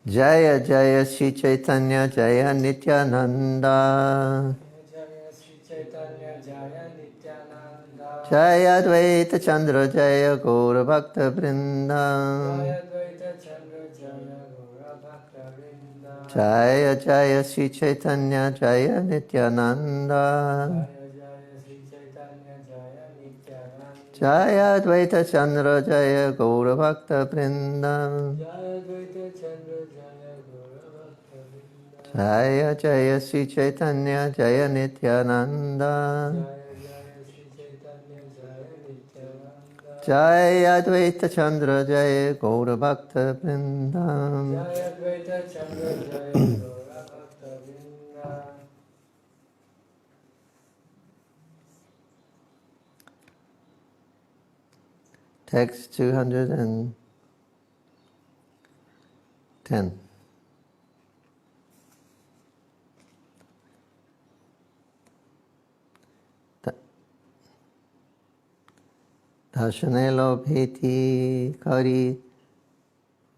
Jaya Jaya Sri Chaitanya Jaya Nityananda. Jaya Sri Chaitanya Jaya Nityananda. Jaya Dvaita Chandra Jaya Gaura Bhakta Vrinda. Jaya Dvaita Chandra Jaya Gaura Bhakta Vrinda. Jaya Jaya Sri Chaitanya Jaya Nityananda. Jaya Jaya Sri Chaitanya Jaya Nityananda. Jaya Dvaita Chandra Jaya Gaura Bhakta Vrinda. Jaya Dvaita Chandra Jaya Gaura Bhakta Vrinda. Jaya Jaya Sri Chaitanya Jaya Nityananda. Jaya Jaya Sri Chaitanya Jaya Nityananda. Jaya Dvaita Chandra Jaya Gaura Bhakta Vrinda. Jaya Dvaita Chandra Jaya Gaura Bhakta Vrinda. Text 210. Dashanelo Bheti Kari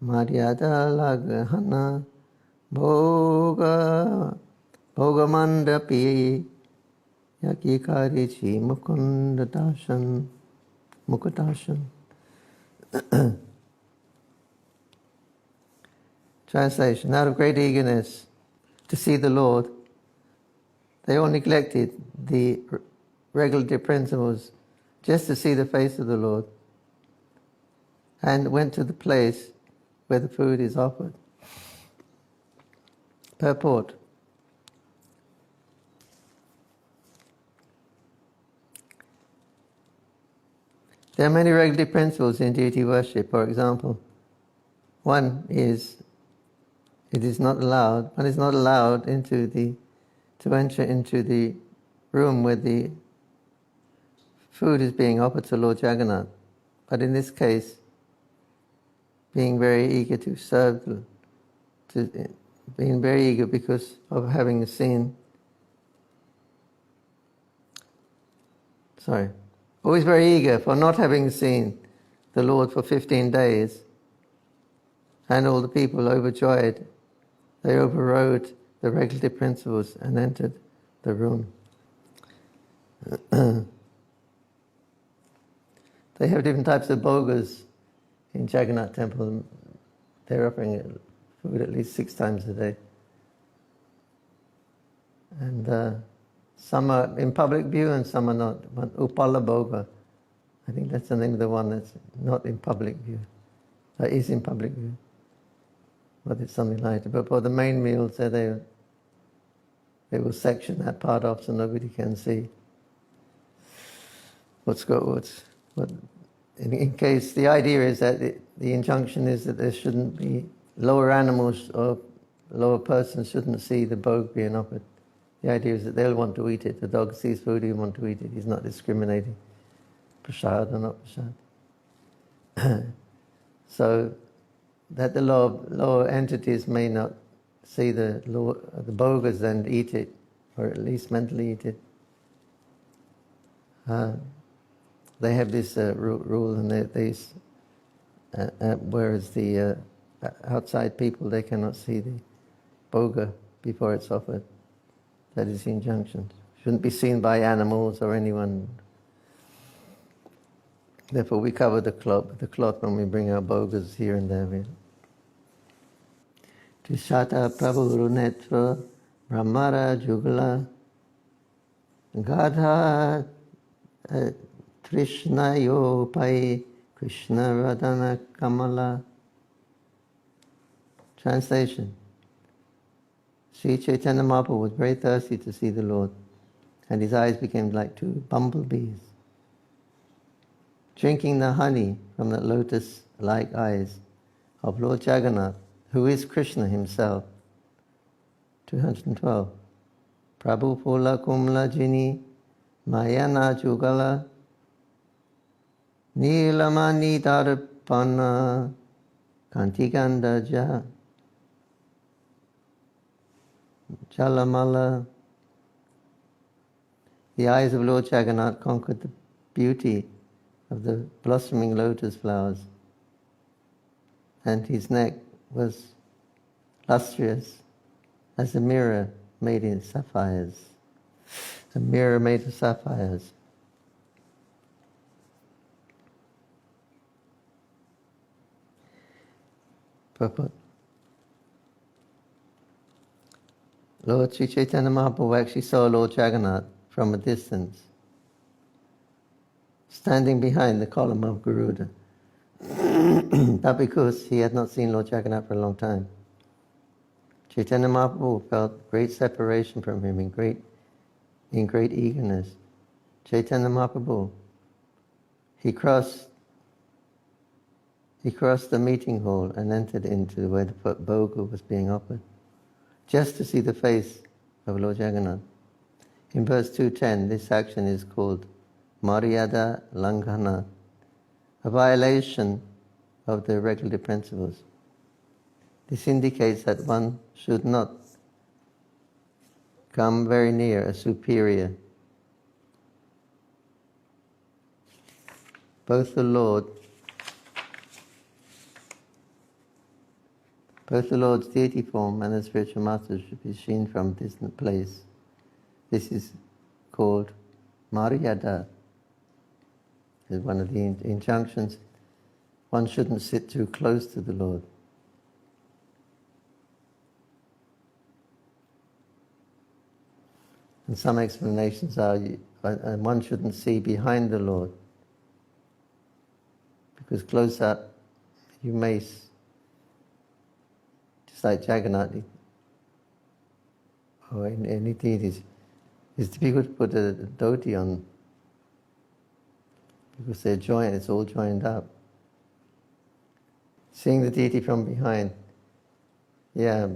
Maryada Laghana Bhogamandapi Yakikari Chi Mukunda Darshan Mukadarshan. Translation. Out of great eagerness to see the Lord, they all neglected the regulative principles just to see the face of the Lord, and went to the place where the food is offered. Purport. There are many regulative principles in deity worship. For example, one is one is not allowed to enter into the room where the food is being offered to Lord Jagannath. But in this case, being very eager to serve, being very eager because of having seen, always very eager for not having seen the Lord for 15 days, and all the people overjoyed, they overrode the regulative principles and entered the room. They have different types of bhogas in Jagannath temple. They're offering food at least 6 times a day. And some are in public view and some are not. Upala bhoga, I think that's the name of the one that's not in public view. That is in public view. But it's something like it. But for the main meals, they will section that part off so nobody can see what. In case the idea is that the injunction is that there shouldn't be lower animals or lower persons shouldn't see the bhog being offered. The idea is that they'll want to eat it. The dog sees food, he want to eat it. He's not discriminating, prasad or not prasad. So that the lower entities may not see the bhogas and eat it, or at least mentally eat it. They have this rule, and whereas the outside people, they cannot see the bhoga before it's offered. That is the injunction. Shouldn't be seen by animals or anyone. Therefore, we cover the cloth when we bring our bhogas here and there. Tishata Prabhu Runetra Brahmara Jugala Gadha Krishna Yopai Krishna Radhana Kamala. Translation. Sri Chaitanya Mahaprabhu was very thirsty to see the Lord, and his eyes became like 2 bumblebees, drinking the honey from the lotus-like eyes of Lord Jagannath, who is Krishna himself. 212. Prabhu Pula Kumla Jini Mayana Jugala Nilamani Darpana Kantiganda Ja Jalamala. The eyes of Lord Jagannath conquered the beauty of the blossoming lotus flowers, and his neck was lustrous as a mirror made in sapphires. A mirror made of sapphires. Purport. Lord Sri Chaitanya Mahaprabhu actually saw Lord Jagannath from a distance, standing behind the column of Garuda. But because he had not seen Lord Jagannath for a long time, Chaitanya Mahaprabhu felt great separation from him in great eagerness. Chaitanya Mahaprabhu, he crossed the meeting hall and entered into where the bhoga was being offered, just to see the face of Lord Jagannath. In verse 210, this action is called Maryada Langhana, a violation of the regulative principles. This indicates that one should not come very near a superior. Both the Lord's deity form and the spiritual master should be seen from a distant place. This is called Maryada. Is one of the injunctions. One shouldn't sit too close to the Lord. And some explanations are, one shouldn't see behind the Lord, because close up, you may, just like Jagannath, or any deities, it's difficult to put a dhoti on, because they're joined, it's all joined up. Seeing the deity from behind, yeah,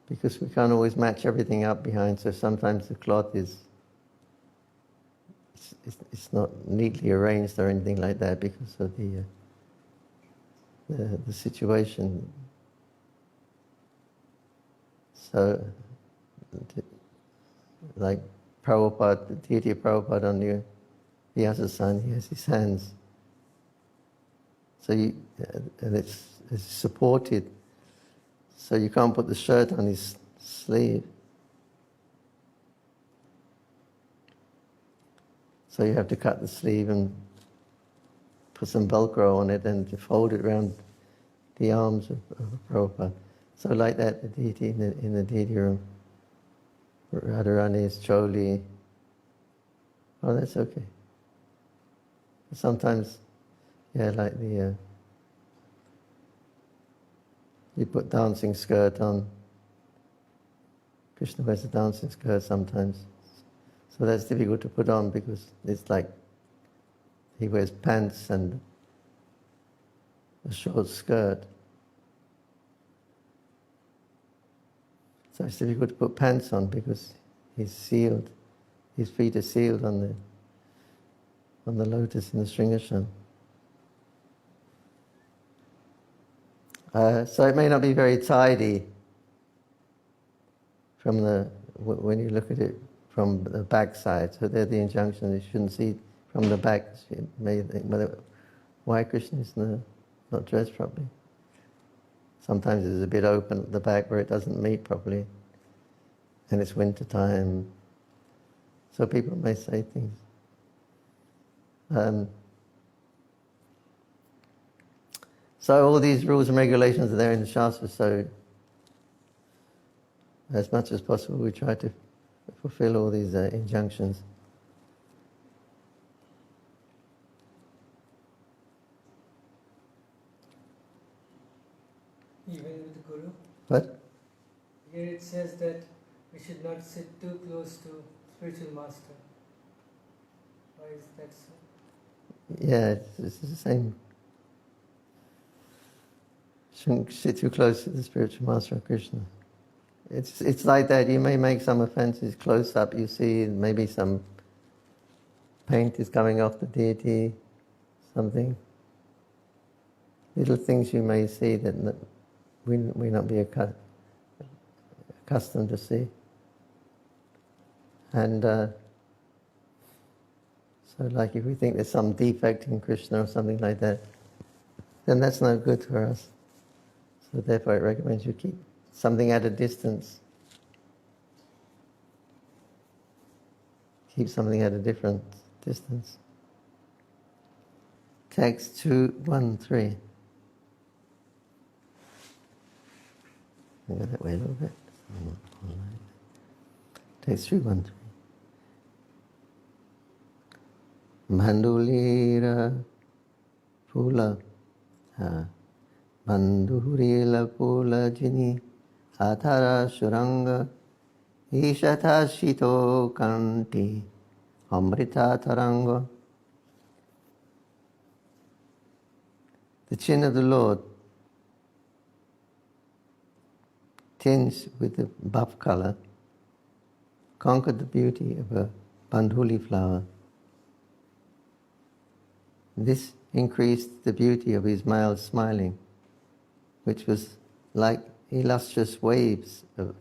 because we can't always match everything up behind, so sometimes the cloth it's not neatly arranged or anything like that because of the situation. So, like Prabhupada, the deity of Prabhupada on the Vyasa-san, he has his hands. So and it's supported. So you can't put the shirt on his sleeve. So you have to cut the sleeve and put some Velcro on it and to fold it around the arms of Prabhupada. So like that, the deity in the deity room, Radharani's choli. Oh, that's okay. Sometimes, yeah, like you put dancing skirt on. Krishna wears a dancing skirt sometimes. So that's difficult to put on because it's like he wears pants and a short skirt. So it's difficult to put pants on because he's sealed. His feet are sealed on the lotus in the Sringasham. So it may not be very tidy when you look at it from the back side. So they're the injunctions. You shouldn't see from the back. You may think, why Krishna is not dressed properly? Sometimes it's a bit open at the back where it doesn't meet properly. And it's winter time. So people may say things. So all these rules and regulations are there in the Shastra, so as much as possible we try to fulfill all these injunctions. Even with the Guru? What? Here it says that we should not sit too close to spiritual master. Why is that so? Yeah, it's the same. Shouldn't sit too close to the spiritual master of Krishna. It's like that. You may make some offences close up. You see maybe some paint is coming off the deity, something. Little things you may see that we not be accustomed to see. And so like if we think there's some defect in Krishna or something like that, then that's no good for us. So therefore it recommends you keep something at a distance. Keep something at a different distance. Text 213. Go that way a little bit. Text 213. Mandulira Pula Mandurila Pula Jini Atara Suranga Ishata Shito Kanti Amrita Taranga. The chin of the Lord, tinged with the buff color, conquered the beauty of a bandhuli flower. This increased the beauty of his male smiling, which was like lustrous waves of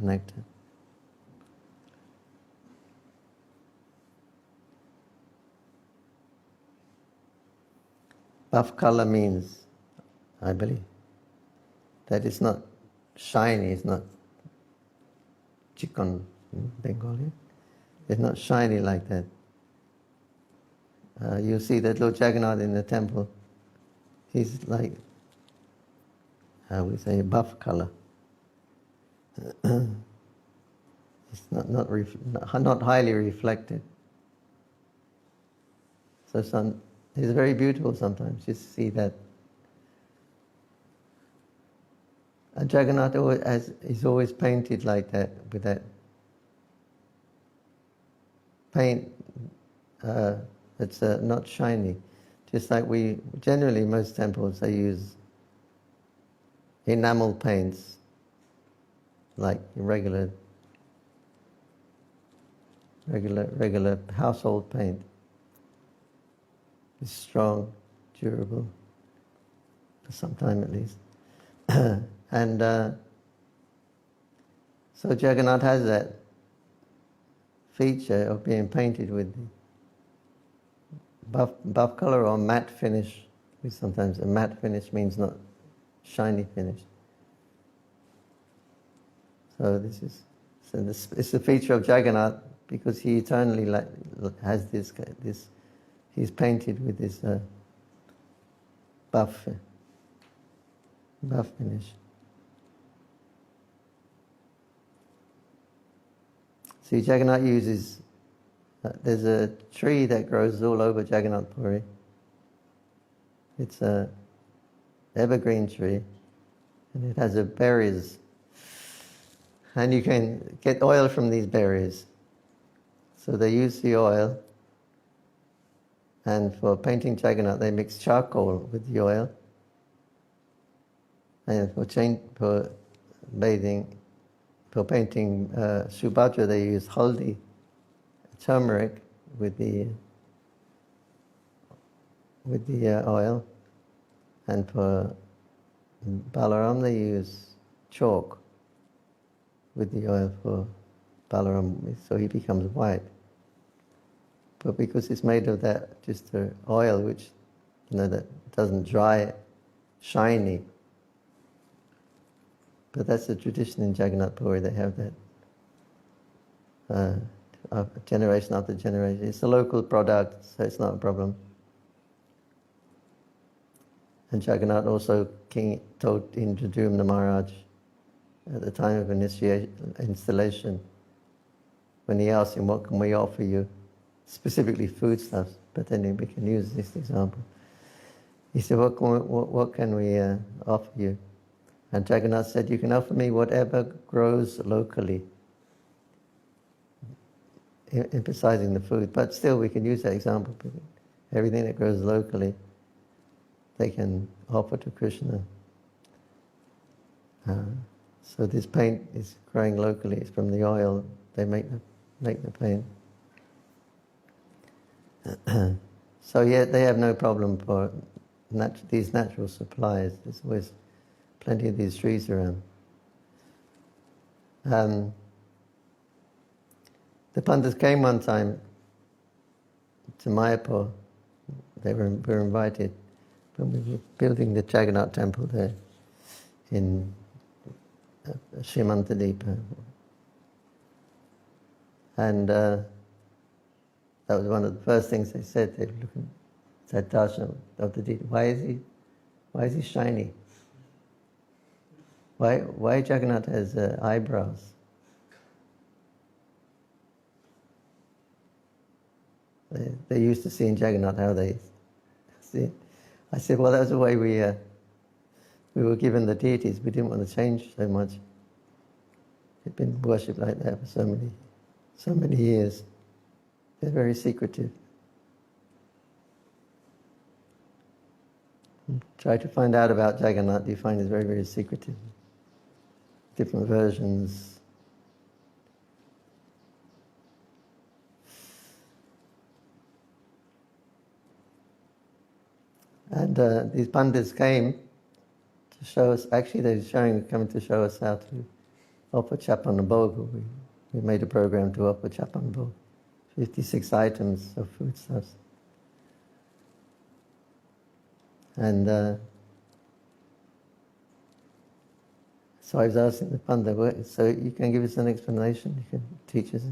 nectar. Buff color means, I believe, that it's not shiny, it's not chikon in Bengali. It's not shiny like that. You'll see that Lord Jagannath in the temple, he's like, how we say, buff color. It's not highly reflected. So it's very beautiful sometimes, just to see that. And Jagannath is always painted like that, with that paint that's not shiny. Just like generally most temples, they use enamel paints, like regular household paint. It's strong, durable, for some time at least. And so Jagannath has that feature of being painted with buff color or matte finish. Sometimes a matte finish means not shiny finish. So it's a feature of Jagannath because he eternally has this. He's painted with this buff finish. See, Jagannath uses. There's a tree that grows all over Jagannath Puri. It's a evergreen tree, and it has berries. And you can get oil from these berries. So they use the oil, and for painting Jagannath, they mix charcoal with the oil. And for painting Subhadra, they use haldi, turmeric, with the oil. And for Balaram, they use chalk with the oil for Balaram, so he becomes white. But because it's made of that, just the oil, which, that doesn't dry, shiny. But that's the tradition in Jagannath Puri, they have that generation after generation. It's a local product, so it's not a problem. And Jagannath also told Indradyumna Maharaj at the time of installation, when he asked him, what can we offer you? Specifically foodstuffs, but then we can use this example. He said, what can we offer you? And Jagannath said, you can offer me whatever grows locally, emphasizing the food. But still, we can use that example. Everything that grows locally, they can offer to Krishna. So this paint is growing locally. It's from the oil they make the paint. So yet they have no problem for these natural supplies. There's always plenty of these trees around. The Pandits came one time to Mayapur. They were invited, when we were building the Jagannath temple there in Shrimantadipa. And that was one of the first things they said. They were looking at darshan of the deity. Why is he shiny? Why Jagannath has eyebrows? They used to see in Jagannath how they see. I said, well, that was the way we were given the deities. We didn't want to change so much. They've been worshipped like that for so many years. They're very secretive. Try to find out about Jagannath, you find it's very, very secretive. Different versions. And these pandits came to show us, actually they're coming to show us how to offer Chapana Bhoga. We made a program to offer Chapana Bhoga, 56 items of foodstuffs. And so I was asking the Pandit, so you can give us an explanation, you can teach us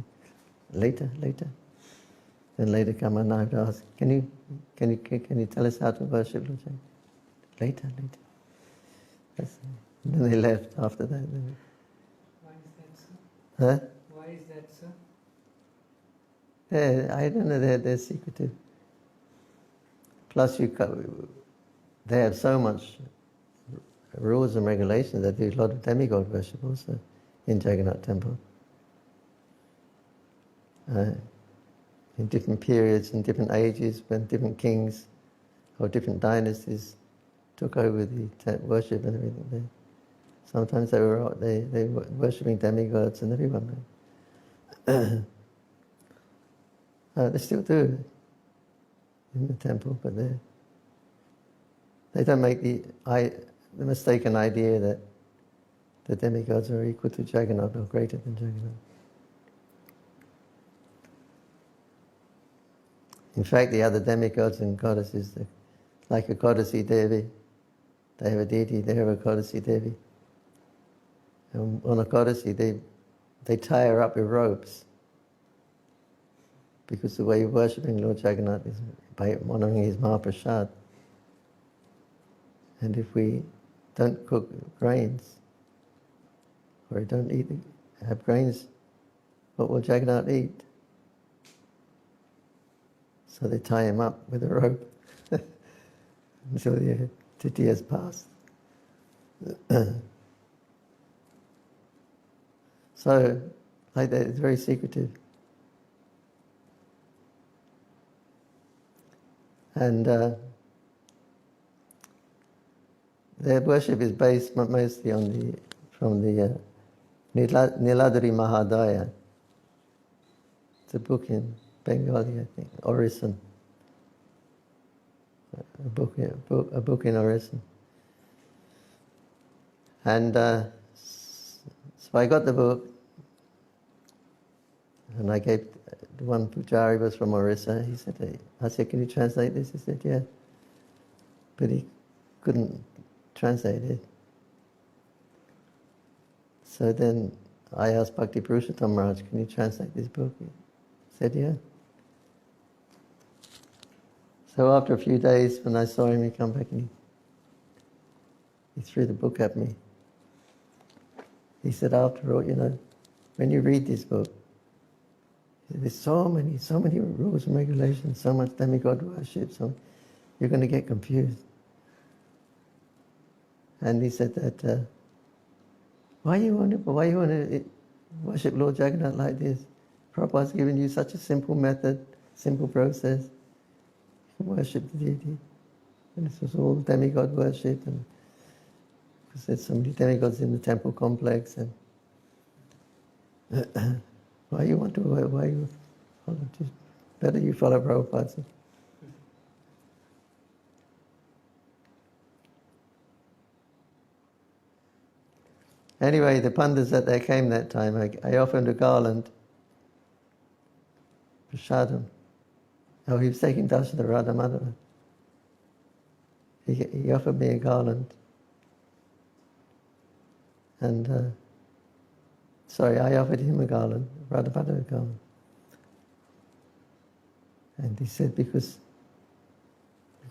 later. Then later come and I would ask, can you tell us how to worship Lord Jagannath? Later. And then they left after that. Why is that so? Huh? Why is that so? I don't know, they're secretive. Plus they have so much rules and regulations that there's a lot of demigod worship also in Jagannath temple. In different periods, in different ages, when different kings or different dynasties took over the worship and everything. Sometimes they were worshipping demigods and everyone. They still do in the temple, but they don't make the mistaken idea that the demigods are equal to Jagannath or greater than Jagannath. In fact, the other demigods and goddesses, like a Kodasi Devi, they have a deity, they have a Kodasi Devi. And on a Kodasi, they tie her up with ropes. Because the way of worshipping Lord Jagannath is by honouring his Mahaprasad. And if we don't cook grains, or don't have grains, what will Jagannath eat? So they tie him up with a rope until the titi has passed. So, like that, it's very secretive. And their worship is based mostly from the Niladri Mahadaya. It's a book in Bengali, I think, Orison. A book in Orison. And so I got the book, and I gave the one Pujari was from Orissa. He said, I said, can you translate this? He said, yeah. But he couldn't translate it. So then I asked Bhakti Purushottam Maharaj, can you translate this book? He said, yeah. So after a few days, when I saw him, he come back and he threw the book at me. He said, after all, when you read this book, there's so many rules and regulations, so much demigod worship, so you're going to get confused. And he said that, why you want to worship Lord Jagannath like this? Prabhupada's given you such a simple method, simple process. You can worship the deity. And this was all demigod worship, and because there's so many demigods in the temple complex, and why you follow? Just better you follow Prabhupada. Anyway, the pandits that came that time, I offered a garland, prasadam. Oh, he was taking darshan of Radha Madhava. he offered me a garland. And, I offered him a garland, Radhabada a garland. And he said, because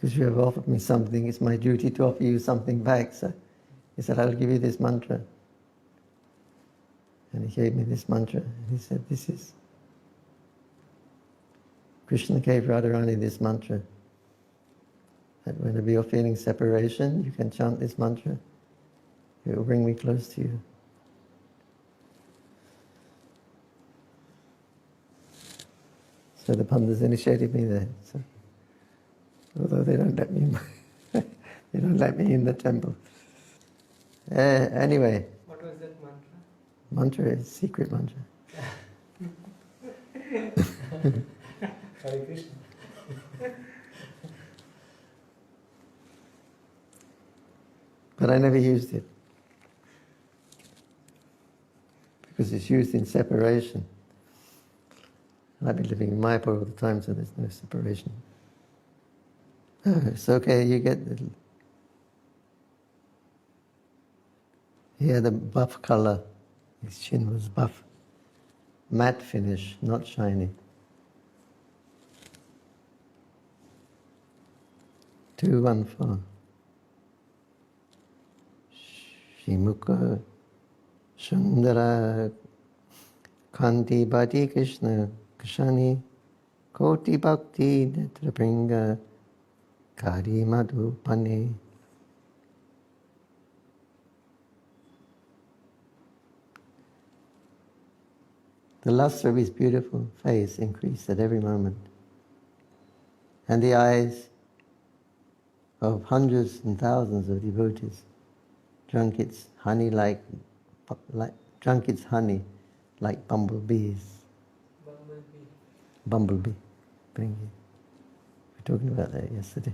you have offered me something, it's my duty to offer you something back. So he said, I'll give you this mantra. And he gave me this mantra. And he said, this is... Krishna gave Radharani this mantra. That whenever you're feeling separation, you can chant this mantra. It will bring me close to you. So the Pandits initiated me there. So, although they don't let me in the temple. Anyway. What was that mantra? Mantra is secret mantra. Hare Krishna. But I never used it. Because it's used in separation. And I've been living in Mayapur all the time, so there's no separation. Oh, it's okay, you get the buff color. His chin was buff. Matte finish, not shiny. 214. Shimukha Sundara Kanti Bhati Krishna Kshani Koti Bhakti Netrapringa Kari Madhu Pane. The luster of his beautiful face increased at every moment, and the eyes of hundreds and thousands of devotees drank its honey like bumblebees. Bumblebee. We were talking about that yesterday.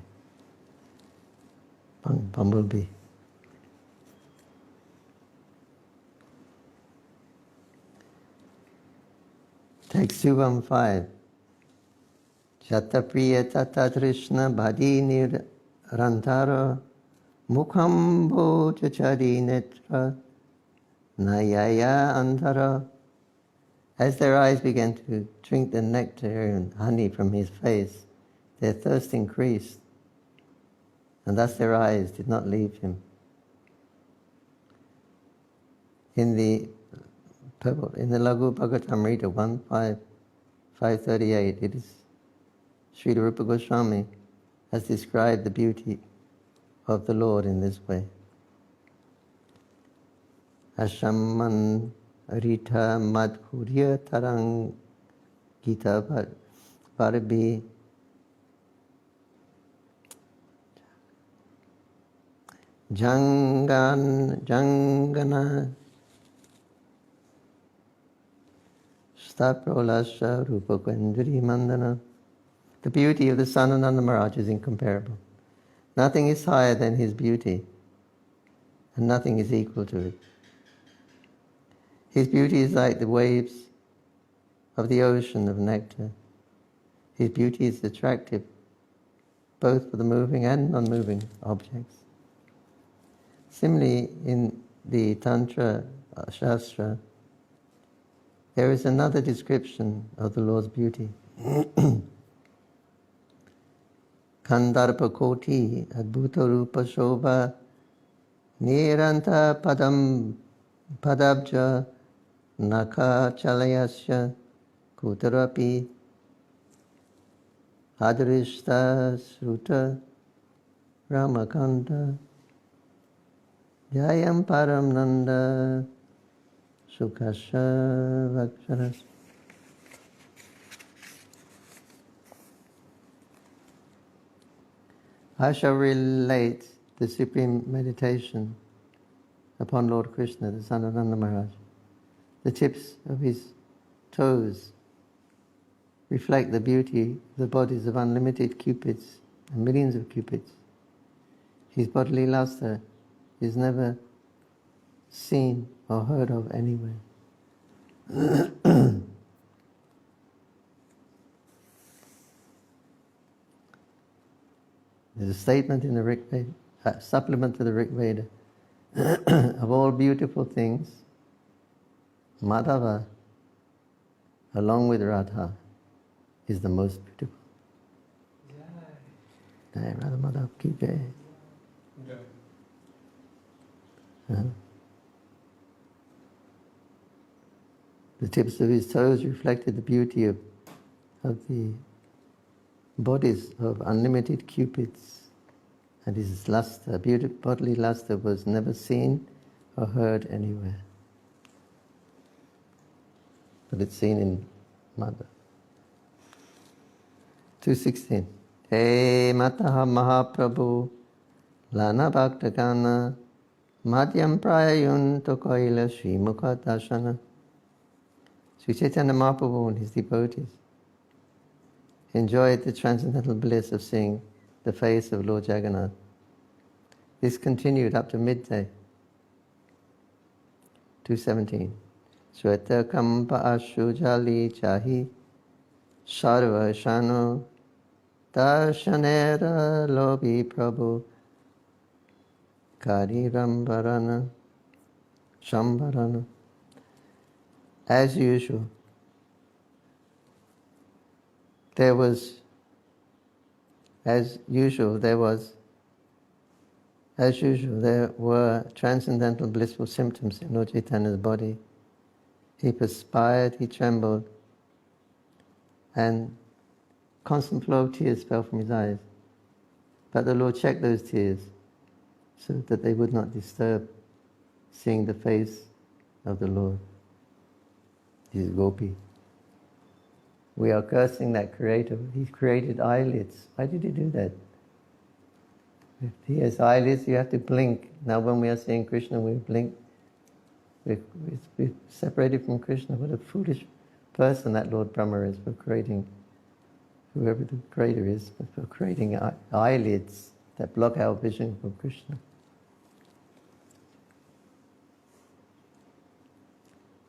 Bumblebee. Text 215. Chatapriya tata Krishna bhadi nirantara mukham chachari netra nayaya antara. As their eyes began to drink the nectar and honey from his face, their thirst increased, and thus their eyes did not leave him. In the Laghu Bhagavatamrita 1.538, it is Srila Rupa Goswami has described the beauty of the Lord in this way. Ashamman Rita Madhurya Tarang Gita Bharabhi Jangana Staprolasha Rupa Kwendri Mandana. The beauty of the son of Nanda Maharaj is incomparable. Nothing is higher than his beauty, and nothing is equal to it. His beauty is like the waves of the ocean of nectar. His beauty is attractive, both for the moving and non-moving objects. Similarly, in the Tantra Shastra, there is another description of the Lord's beauty. Kandarpa Koti Adbhuta Rupa Shobha Niranta Padabja Naka Chalayasya Kutarapi Adarishta Sruta Ramakanta Jayam Param Nanda Sukasha Vaksharas. I shall relate the supreme meditation upon Lord Krishna, the son of Nanda Maharaj. The tips of his toes reflect the beauty of the bodies of unlimited cupids and millions of cupids. His bodily luster is never seen or heard of anywhere. There's a statement in the Rig Veda, supplement to the Rig Veda. Of all beautiful things, Madhava, along with Radha, is the most beautiful. Jai Radha Madhav ki jai. The tips of his toes reflected the beauty of the bodies of unlimited cupids, and his luster, beautiful bodily luster, was never seen or heard anywhere. But it's seen in Mother. 216. Hey Mataha Mahaprabhu Lana Bhaktakana Madhyam Prayayun Tokoila Sri Mukha Darshana. Sri Caitanya Mahaprabhu and his devotees enjoyed the transcendental bliss of seeing the face of Lord Jagannath. This continued up to midday. 217. Sweta Kampa Ashu Jali Chahi Sarva Shano Darshanera Lobi Prabhu Kari Rambarana Shambarana. As usual, there were transcendental blissful symptoms in Lord Chaitanya's body. He perspired, he trembled, and constant flow of tears fell from his eyes. But the Lord checked those tears so that they would not disturb seeing the face of the Lord. This is Gopi. We are cursing that creator. He created eyelids. Why did he do that? If he has eyelids, you have to blink. Now when we are seeing Krishna, we blink. We're separated from Krishna. What a foolish person that Lord Brahma is for creating, whoever the creator is, for creating eyelids that block our vision from Krishna.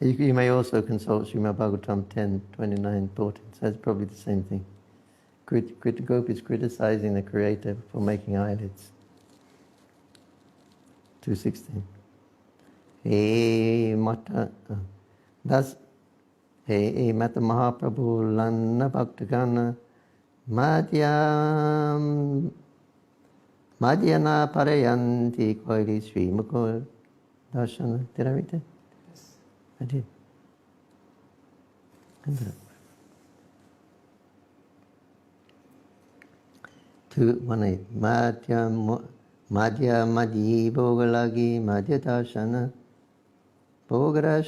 You may also consult Srimad Bhagavatam 10:29 14. That's probably the same thing. Gopi is criticizing the creator for making eyelids. 216. Hey Mata Mahaprabhu Lana Bhaktagana Madhyana Parayanti Koili Sri Mukul Darshana. Did I read that? Yes. I did. Two, 1-8. Madhya Madhi Bhogalagi Madhya Darshana Bhogara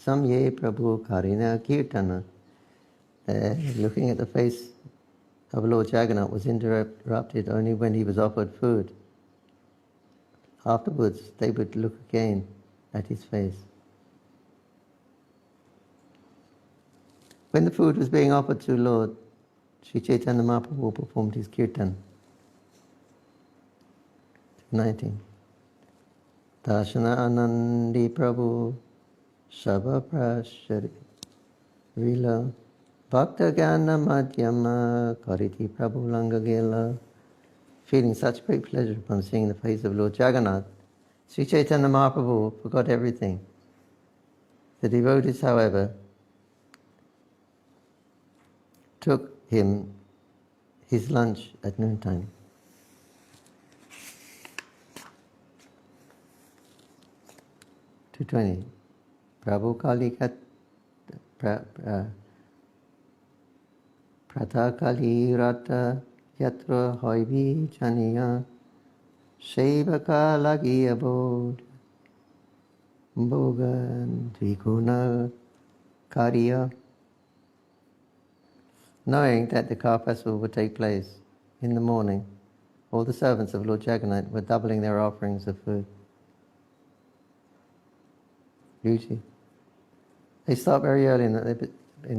Samye Prabhu Karina Kirtana. Looking at the face of Lord Jagannath was interrupted only when he was offered food. Afterwards, they would look again at his face. When the food was being offered to Lord, Sri Caitanya Mahaprabhu performed his kirtan. 19. Darshana Anandi Prabhu Sabha Prasharila Bhakta Gana Madhyama Kariti Prabhu Langagela. Feeling such great pleasure upon seeing the face of Lord Jagannath, Sri Caitanya Mahaprabhu forgot everything. The devotees, however, took him his lunch at noontime. (220) Prabhu Kalikat Prata Kali Rata Yatra Hoivi Chaniya Sevaka Lagi Abod Bogan Dviguna Karya. Knowing that the car festival would take place in the morning, all the servants of Lord Jagannath were doubling their offerings of food. Beauty. They start very early in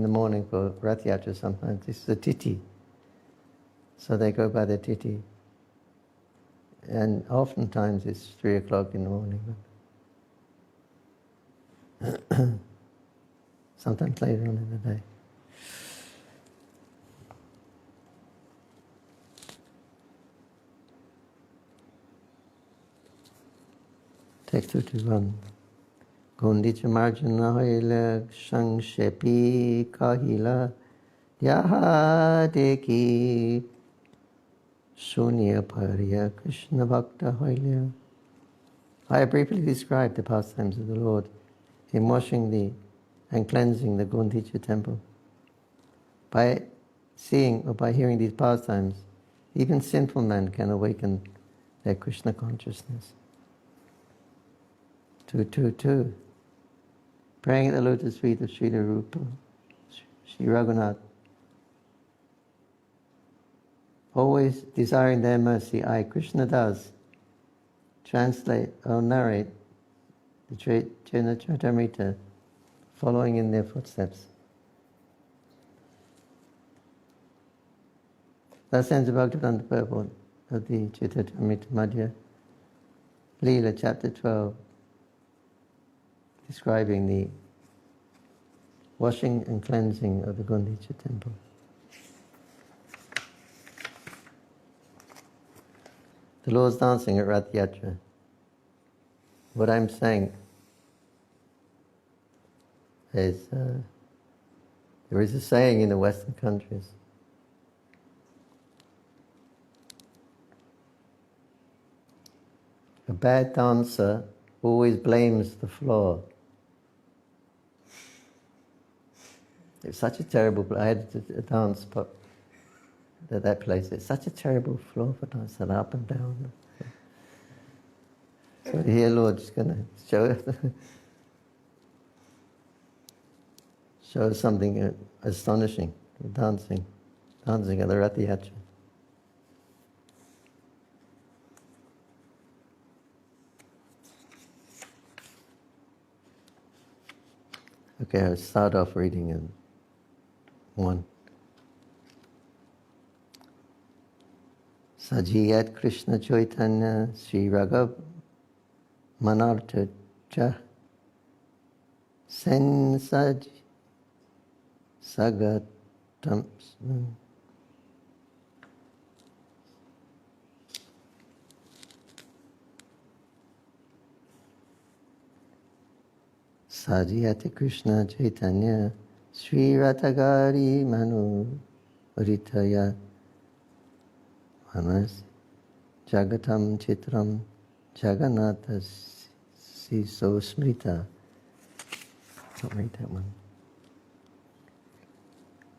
the morning for Rath Yatra sometimes. This is a titi. So they go by the titi. And oftentimes it's 3 o'clock in the morning. Sometimes later on in the day. Text 221. Gondicha marjana hoila shangshepi kahila yaha deki sunya parya Krishna bhakta hoila. I briefly described the pastimes of the Lord in washing and cleansing the Gondicha temple. By seeing or by hearing these pastimes, even sinful men can awaken their Krishna consciousness. 222. Praying at the lotus feet of Srila Rupa, Sri Raghunath. Always desiring their mercy, I, Krishna Das, translate or narrate the Caitanya Caritamrita, following in their footsteps. Thus ends the Bhaktivedanta purport of the Caitanya Caritamrita Madhya Lila, chapter 12, describing the washing and cleansing of the Gondicha temple. The Lord's dancing at Rath Yatra. What I'm saying is, there is a saying in the Western countries, a bad dancer always blames the floor. It's such a terrible. I had a dance at that place. It's such a terrible floor for dancing, up and down. So here, Lord's going to show us something astonishing. Dancing at the Rath Yatra. Okay, I'll start off reading in 1. Sajiyat Krishna Chaitanya Sri Raghav Manarta Cha Sen Saj Sagatam Sajiyat Krishna Chaitanya Sri Ratagari Manu Ritaya Manas Jagatam Chitram Jagannatha Siso Smrita. Don't read that one.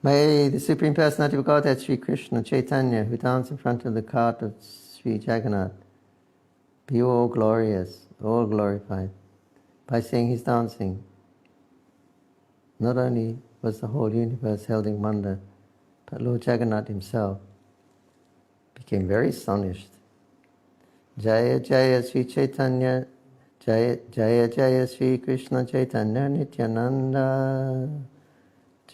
May the Supreme Personality of Godhead, Sri Krishna Chaitanya, who danced in front of the cart of Sri Jagannath, be all glorious, all glorified. By seeing his dancing, not only was the whole universe held in wonder, but Lord Jagannath himself became very astonished. Jaya Jaya Sri Chaitanya, Jaya Jaya Jaya Sri Krishna Chaitanya Nityananda,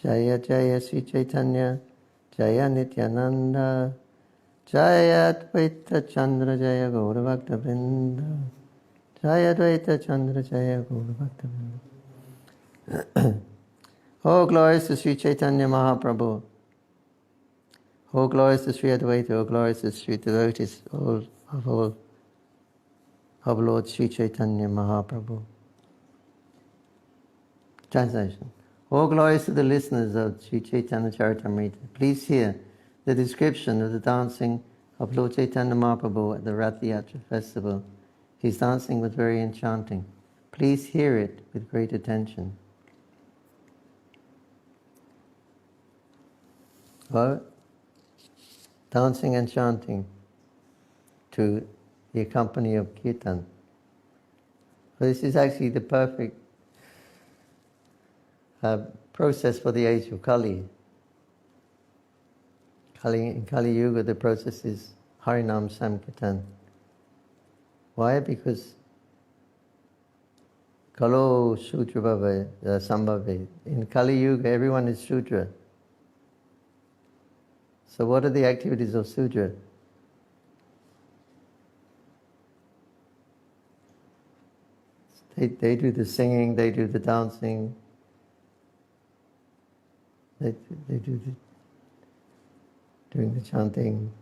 Jaya Jaya Sri Chaitanya, Jaya Nityananda, Jaya Advaita Chandra Jaya Gaura Bhakta Vrinda, Jaya Advaita Chandra Jaya Gaura Bhakta Vrinda. Oh, glorious to Sri Chaitanya Mahaprabhu. Oh, glorious to Sri Advaita. Oh, glorious to Sri devotees of Lord Sri Chaitanya Mahaprabhu. Translation. Oh, glorious to the listeners of Sri Caitanya Caritamrita. Please hear the description of the dancing of Lord Chaitanya Mahaprabhu at the Rath Yatra festival. His dancing was very enchanting. Please hear it with great attention. Well, dancing and chanting to the accompany of kirtan. Well, this is actually the perfect process for the age of Kali. In Kali Yuga, the process is Harinam Sankirtan. Why? Because Kalo Shudra Sambhave. In Kali Yuga, everyone is Shudra. So what are the activities of Shudra? They do the singing, they do the dancing, they do doing the chanting.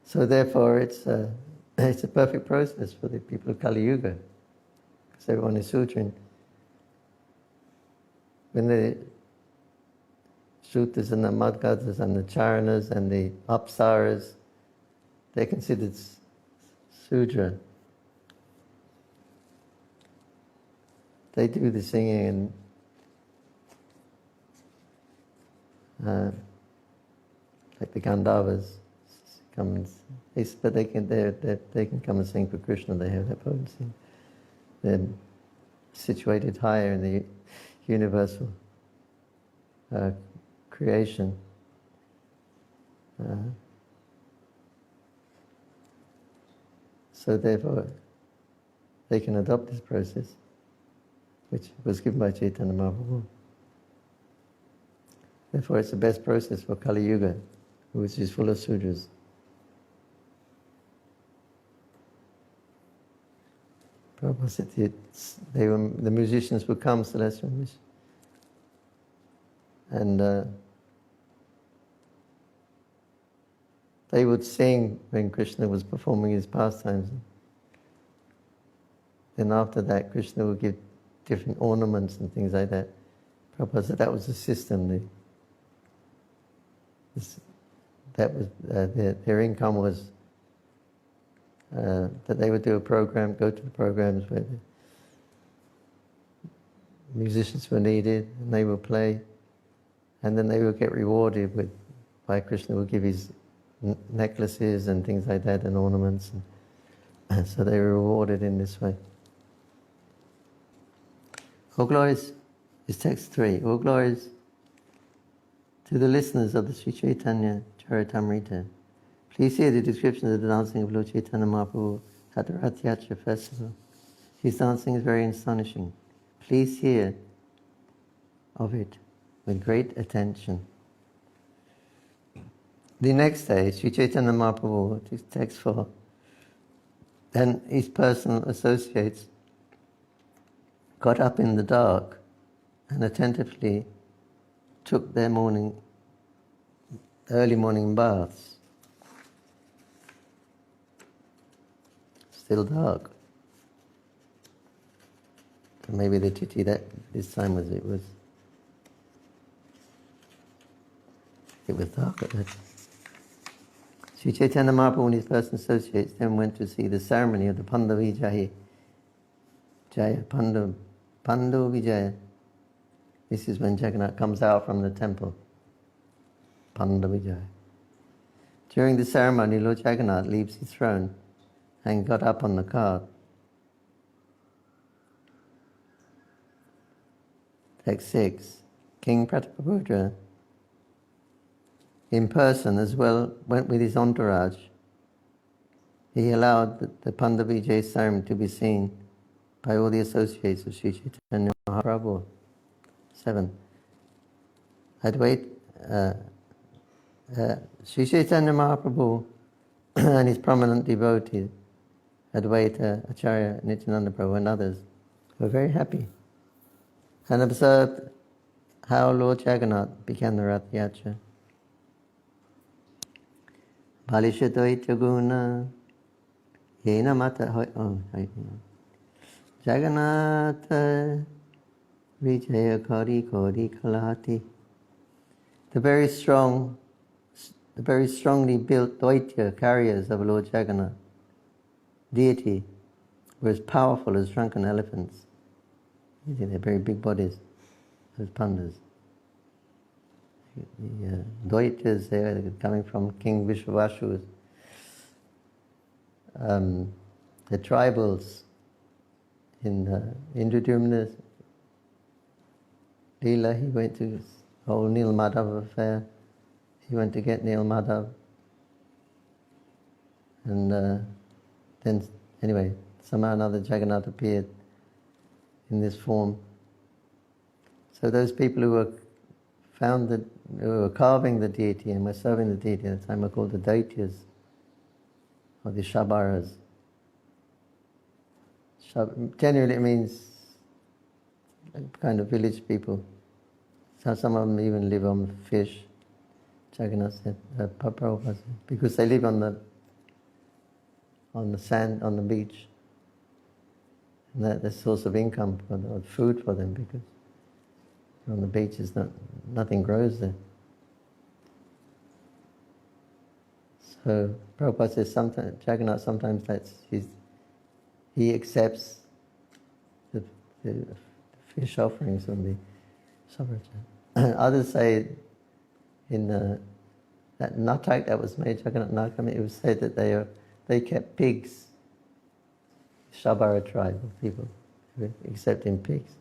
So therefore it's a perfect process for the people of Kali Yuga, because everyone is sutran. When the Sutras and the Madhgatas and the Charanas and the Apsaras, they're considered Sudra. They do the singing and like the Gandharvas comes, but they can come and sing for Krishna. They have that potency. They're situated higher in the universal creation. So therefore, they can adopt this process, which was given by Caitanya Mahaprabhu. Therefore, it's the best process for Kali Yuga, which is full of sudras. Prabhupada said the musicians would come, celestial musicians, and they would sing when Krishna was performing his pastimes. Then after that, Krishna would give different ornaments and things like that. Prabhupada said that was the system. Their income was that they would do a program, go to the programs where the musicians were needed, and they would play, and then they would get rewarded by Krishna would give his necklaces and things like that and ornaments, and so they were rewarded in this way. All glories is text 3. All glories to the listeners of the Sri Caitanya Caritamrita. Please hear the description of the dancing of Lord Chaitanya Mahaprabhu at the Rath Yatra festival. His dancing is very astonishing. Please hear of it with great attention. The next day, Sri Chaitanya Mahaprabhu, text 4, and his personal associates got up in the dark and attentively took their early morning baths. Still dark. So maybe the Tithi this time was dark at that. Sri Chaitanya Mahaprabhu and his personal associates then went to see the ceremony of the Pandavi Pandu Vijaya. This is when Jagannath comes out from the temple. Pandu Vijaya. During the ceremony, Lord Jagannath leaves his throne and got up on the cart. Text 6. King Prataparudra in person as well went with his entourage. He allowed the Pandavijay ceremony to be seen by all the associates of Sri Chaitanya Mahaprabhu. 7. Sri Chaitanya Mahaprabhu and his prominent devotees, Advaita, Acharya, Nityananda Prabhu and others, were very happy and observed how Lord Jagannath began the Rath Yatra. Balishadvaita guna yena mata Jagannatha Vijaya Kari Kori Kalahati. The very strongly built Dvaita carriers of Lord Jagannath, deity, were as powerful as drunken elephants. They're very big bodies, those pandas. The Dvaitas, they're coming from King Vishwavasu's. The tribals in Indradumna's Lila, he went to the whole Nil Madhav affair. He went to get Nil Madhav. And then, anyway, somehow or another Jagannath appeared in this form. So those people who were who were carving the deity and were serving the deity at the time were called the Daityas, or the Shabaras. Generally it means kind of village people. So some of them even live on fish, Jagannath said, Prabhupada said, because they live on the on the sand, on the beach. And that's a source of income for them, food for them, because on the beach is nothing grows there. So Prabhupada says sometimes Jagannath sometimes he accepts the fish offerings from the Savarajana. Others say in that natak that was made, Jagannath Nakam, it was said that they kept pigs, Shabara tribe of people, accepting pigs.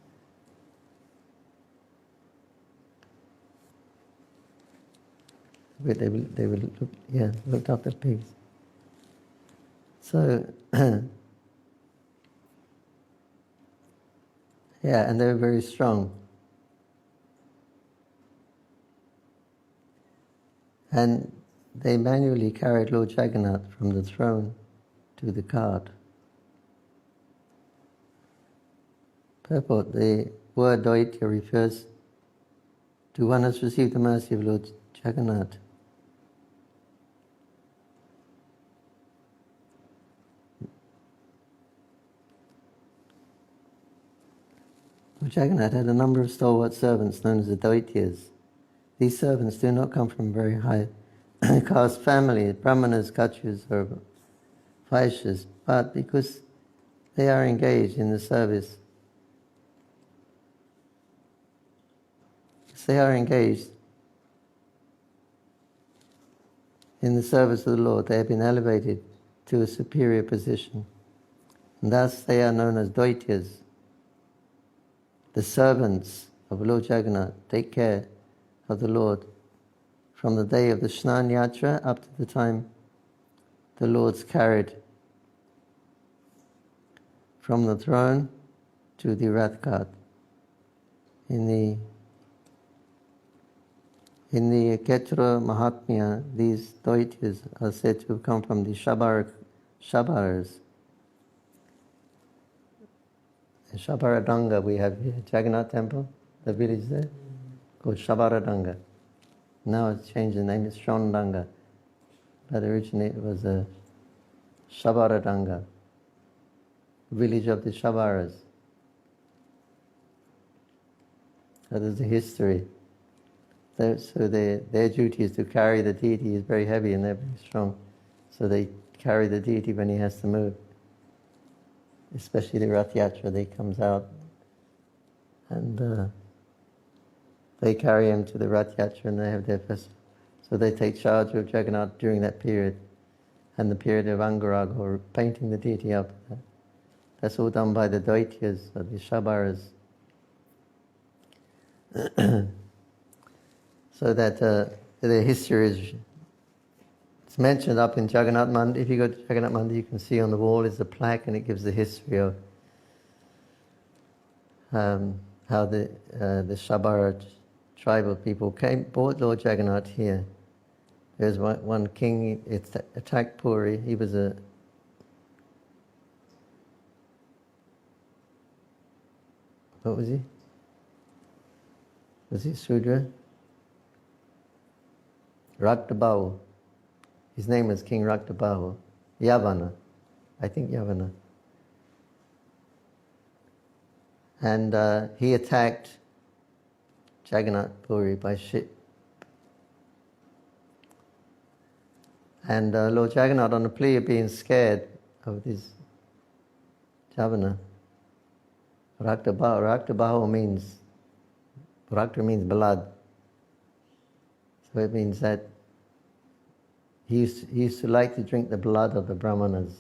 They looked after pigs. So, and they were very strong. And they manually carried Lord Jagannath from the throne to the cart. Purport, the word Daitya refers to one who has received the mercy of Lord Jagannath. Lord Jagannath had a number of stalwart servants known as the Daityas. These servants do not come from very high caste families, Brahmanas, Kachus or Vaishyas, but because they are engaged in the service, of the Lord, they have been elevated to a superior position. And thus they are known as Daityas. The servants of Lord Jagannath take care of the Lord from the day of the Snan Yatra up to the time the Lord's carried from the throne to the Rath cart. In the Ketra Mahatmya, these Daityas are said to have come from the Shabaras. In Shabaradanga we have here, Jagannath temple, the village there, called Shabaradanga. Now it's changed the name, it's Shondanga. But originally it was a Shabaradanga, village of the Shabaras. So there's a history. So their duty is to carry the deity. He's very heavy and they're very strong. So they carry the deity when he has to move. Especially the Rath Yatra, he comes out and they carry him to the Rath Yatra and they have their festival. So they take charge of Jagannath during that period and the period of Angarag, or painting the deity after that. That's all done by the Daityas, or the Shabaras. So that the history is, it's mentioned up in Jagannath Mandir. If you go to Jagannath Mandir, you can see on the wall is a plaque and it gives the history of how the Shabara tribal people brought Lord Jagannath here. There's one king, it attacked Puri. He was what was he? Was he Sudra? Raktabahu. His name was King Raktabahu. Yavana. I think Yavana. And he attacked Jagannath Puri by ship. And Lord Jagannath, on the plea of being scared of this Yavana, Raktabahu means, Rakta means blood. So it means that he used to like to drink the blood of the Brahmanas.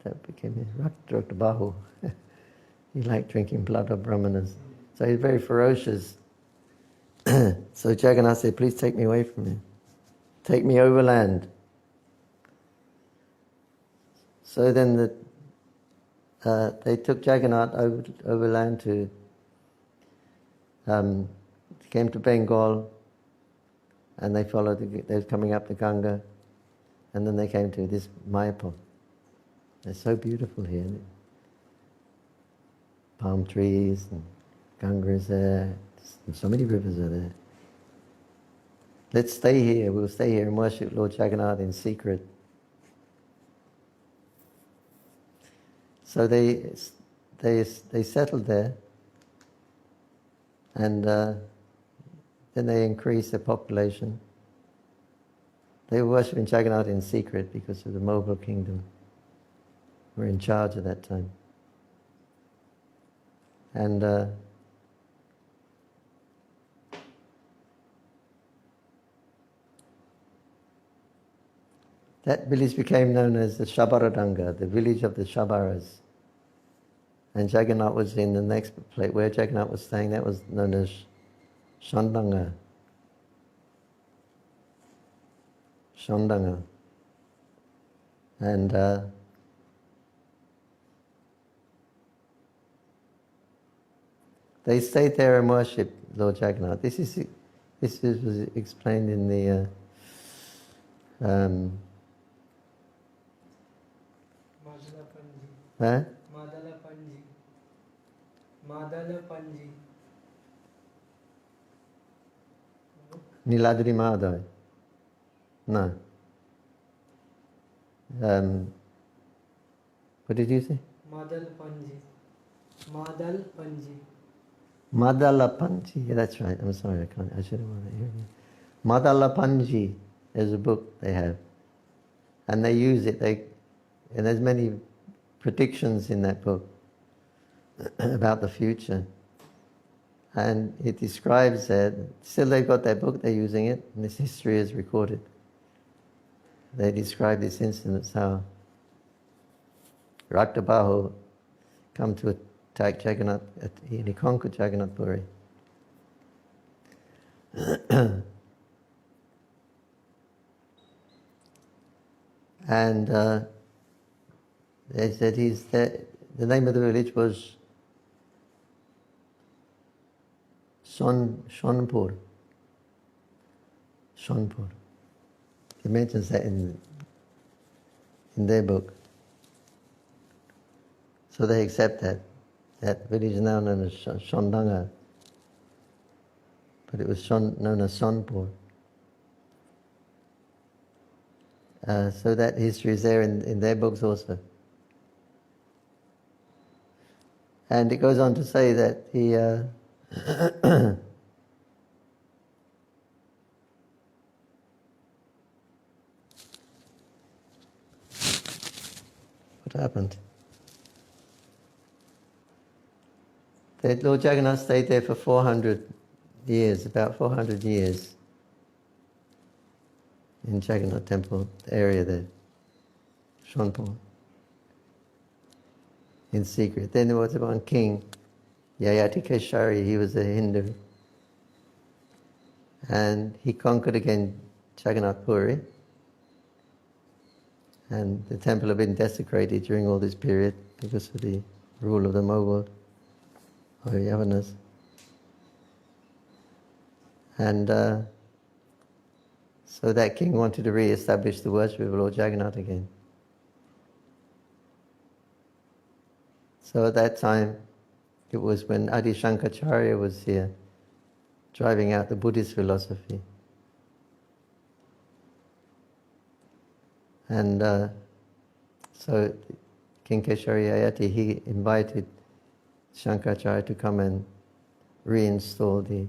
That became his Raktabahu. He liked drinking blood of Brahmanas. So he's very ferocious. So Jagannath said, please take me away from him. Take me overland. So then they took Jagannath overland to, came to Bengal, and they followed, they were coming up the Ganga, and then they came to this Mayapur. It's so beautiful here. Palm trees, and Ganga is there, and so many rivers are there. Let's stay here, we'll stay here and worship Lord Jagannath in secret. So they settled there, and then they increased the population. They were worshipping Jagannath in secret because of the Mogul kingdom were in charge at that time. And that village became known as the Shabaradanga, the village of the Shabaras. And Jagannath was in the next place where Jagannath was staying, that was known as Shandanga. Shandanga. And they stayed there and worshipped Lord Jagannath. This was explained in the Madalapanji. Niladri Madhai. No. What did you say? Madalapanji. Madalapanji. Yeah, that's right. I'm sorry, I should have wanted to hear you. Madalapanji is a book they have. And they use it. And there's many predictions in that book about the future. And it describes that, still they've got that book, they're using it, and this history is recorded. They describe this incident, how Raktabahu come to attack Jagannath, and he conquered Jagannath Puri. And they said the name of the village was Shonpur. Shonpur. He mentions that in their book. So they accept that. That village is now known as Shondanga. But it was known as Shonpur. So that history is there in their books also. And it goes on to say that he what happened? That Lord Jagannath stayed there for 400 years, about 400 years in Jagannath temple, the area there, Shonpur, in secret. Then there was one king, Yayati Keshari, he was a Hindu, and he conquered again Jagannath Puri, and the temple had been desecrated during all this period because of the rule of the Mogul or Yavanas. And so that king wanted to re-establish the worship of Lord Jagannath again. So at that time, it was when Adi Shankaracharya was here, driving out the Buddhist philosophy. And so King Keshari Ayati, he invited Shankaracharya to come and reinstall the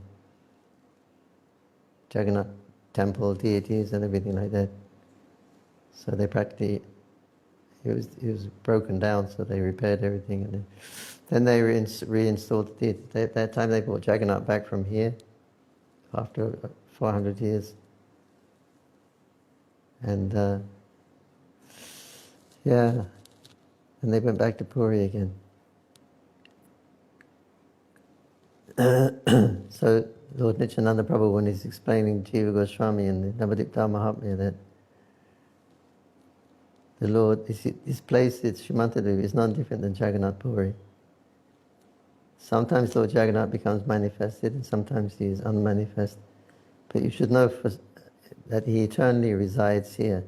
Jagannath temple deities and everything like that. So they practically, it was broken down, so they repaired everything, and then they reinstalled the deity. At that time they brought Jagannath back from here after 400 years. And and they went back to Puri again. So Lord Nityananda Prabhu, when he's explaining Jiva Goswami and the Navadipta Mahatmya, that the Lord, this place, it's Shimantadeva, is none different than Jagannath Puri. Sometimes Lord Jagannath becomes manifested and sometimes he is unmanifest. But you should know that he eternally resides here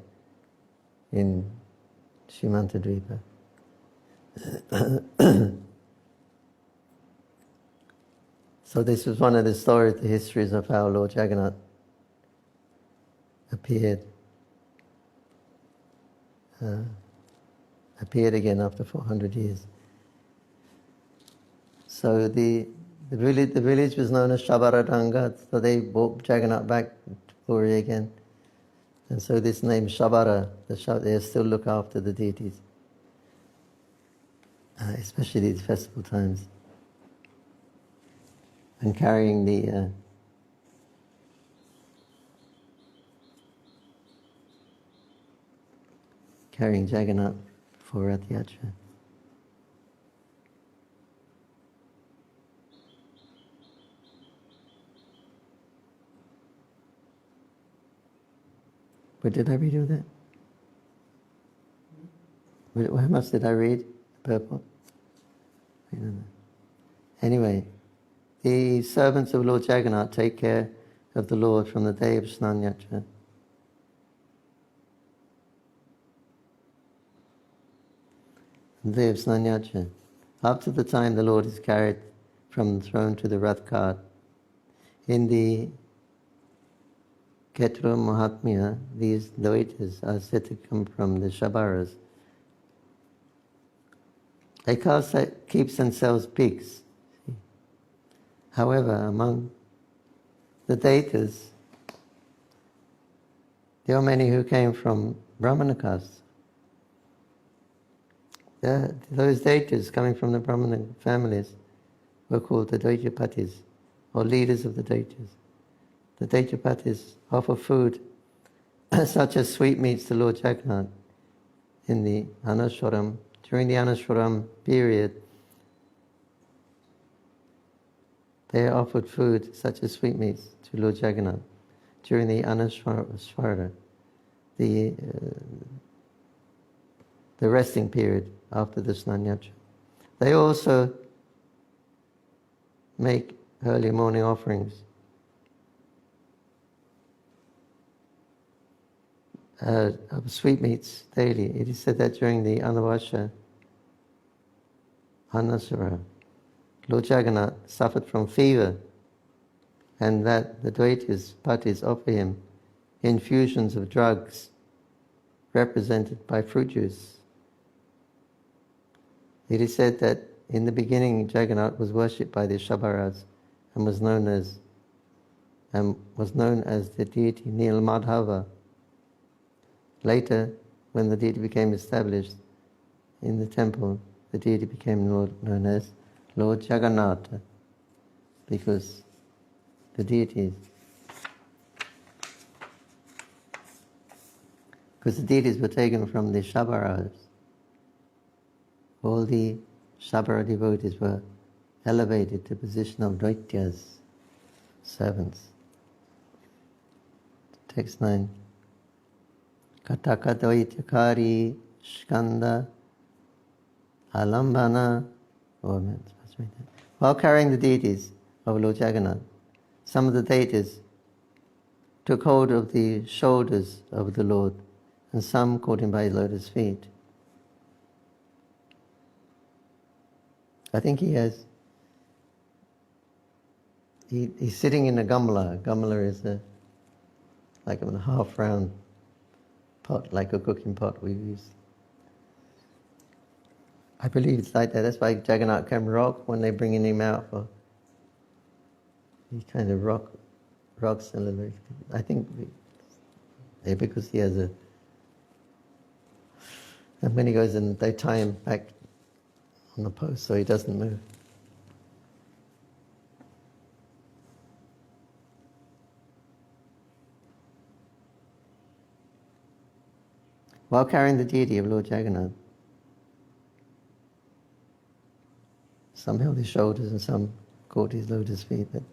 in Shimantadvipa. So this was one of the stories, the histories of how Lord Jagannath appeared. appeared again after 400 years. So the village was known as Shabaradanga, so they brought Jagannath back to Puri again. And so this name Shabara, they still look after the deities, especially these festival times. And carrying Jagannath for Rath Yatra. But did I read all that? How much did I read? Purport? I don't know. Anyway, the servants of Lord Jagannath take care of the Lord from the day of Snan Yatra. The day of Snan Yatra. Up to the time the Lord is carried from the throne to the Rath cart. In the Ketra Mahatmya, these Dvaitas are said to come from the Shabaras. They keep themselves pigs. However, among the Daitas, there are many who came from Brahmana castes. Those Daitas coming from the Brahmana families were called the Dvaitapatis, or leaders of the Daitas. The Dvaitapatis offer food such as sweetmeats to Lord Jagannath in the Anashwaram. During the Anashwaram period, they offered food such as sweetmeats to Lord Jagannath. During the Anashwara, the resting period after the Snan Yatra. They also make early morning offerings of sweetmeats daily. It is said that during the Anavasha, Anasara, Lord Jagannath suffered from fever, and that the Dvaitapatis offer him infusions of drugs represented by fruit juice. It is said that in the beginning Jagannath was worshipped by the Shabaras and was known as the deity Nilmadhava. Later, when the deity became established in the temple, the deity became known as Lord Jagannatha, because the deities were taken from the Shabaras. All the Shabara devotees were elevated to the position of Dvaityas, servants. Text 9. Kataka Dvaityakari Skanda Alambana. While carrying the deities of Lord Jagannath, some of the deities took hold of the shoulders of the Lord, and some caught him by his lotus feet. I think he's sitting in a gamla. Gamla is like a half-round pot, like a cooking pot we use. I believe it's like that. That's why Jagannath can rock when they're bringing him out. He kind of rocks a little bit. I think because he has and when he goes in, they tie him back on the post so he doesn't move. While carrying the deity of Lord Jagannath, some held his shoulders and some caught his lotus feet. But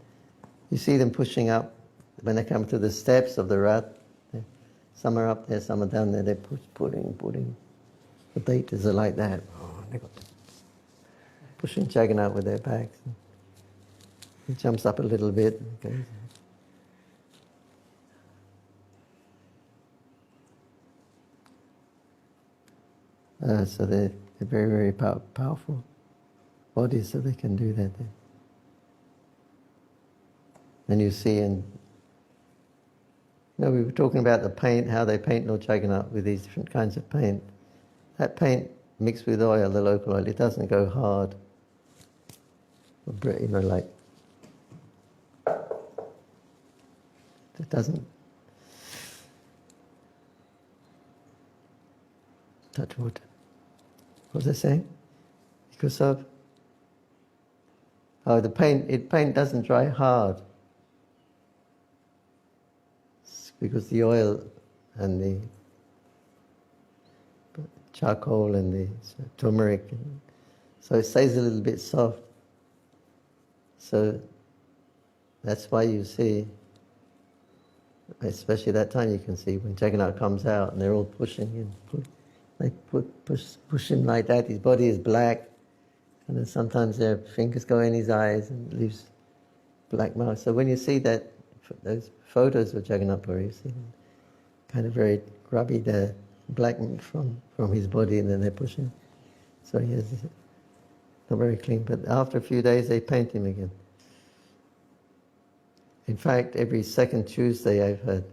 you see them pushing up when they come to the steps of the Rath. Some are up there, some are down there. They're pulling. The Daitas are like that. They're pushing Jagannath with their backs. He jumps up a little bit and goes. So they're very, very powerful bodies, so they can do that. And you see, we were talking about the paint, how they paint Lord Jagannath with these different kinds of paint. That paint mixed with oil, the local oil. It doesn't go hard. You know, like it doesn't touch water. What was I saying? Because of the paint doesn't dry hard. It's because the oil and the charcoal and the turmeric, so it stays a little bit soft. So that's why you see, especially that time, you can see when Jagannath comes out and they're all pushing him. They push him like that. His body is black, and then sometimes their fingers go in his eyes and leaves black marks. So when you see that, those photos of Jagannath Puri, you see them kind of very grubby, they're black from his body, and then they push him. So he has not very clean. But after a few days, they paint him again. In fact, every second Tuesday, I've heard,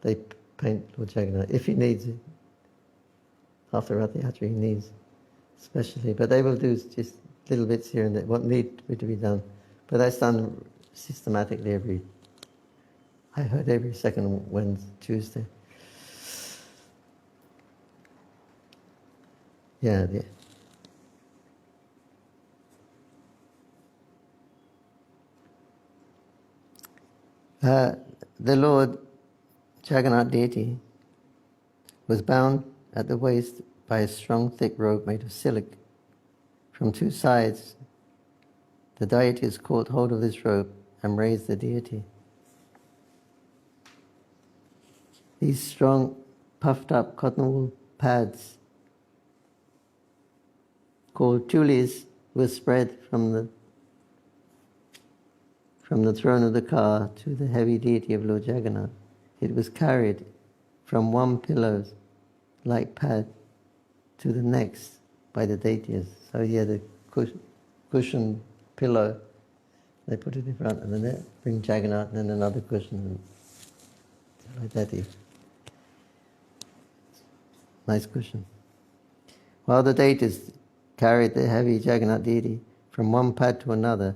they paint Lord Jagannath if he needs it. After Rath Yatra, he needs, especially. But they will do just little bits here and there, what need to be done. But that's done systematically I heard every second Wednesday, Tuesday. Yeah. The Lord Jagannath deity was bound at the waist by a strong, thick rope made of silk. From two sides, the deities caught hold of this rope and raised the deity. These strong, puffed-up cotton wool pads, called tulis, were spread from the throne of the car to the heavy deity of Lord Jagannath. It was carried from one pillow-like pad to the next by the deities. So he had a cushion pillow. They put it in front, and then they bring Jagannath, and then another cushion, and like that. Nice cushion. While the deities carried the heavy Jagannath deity from one pad to another,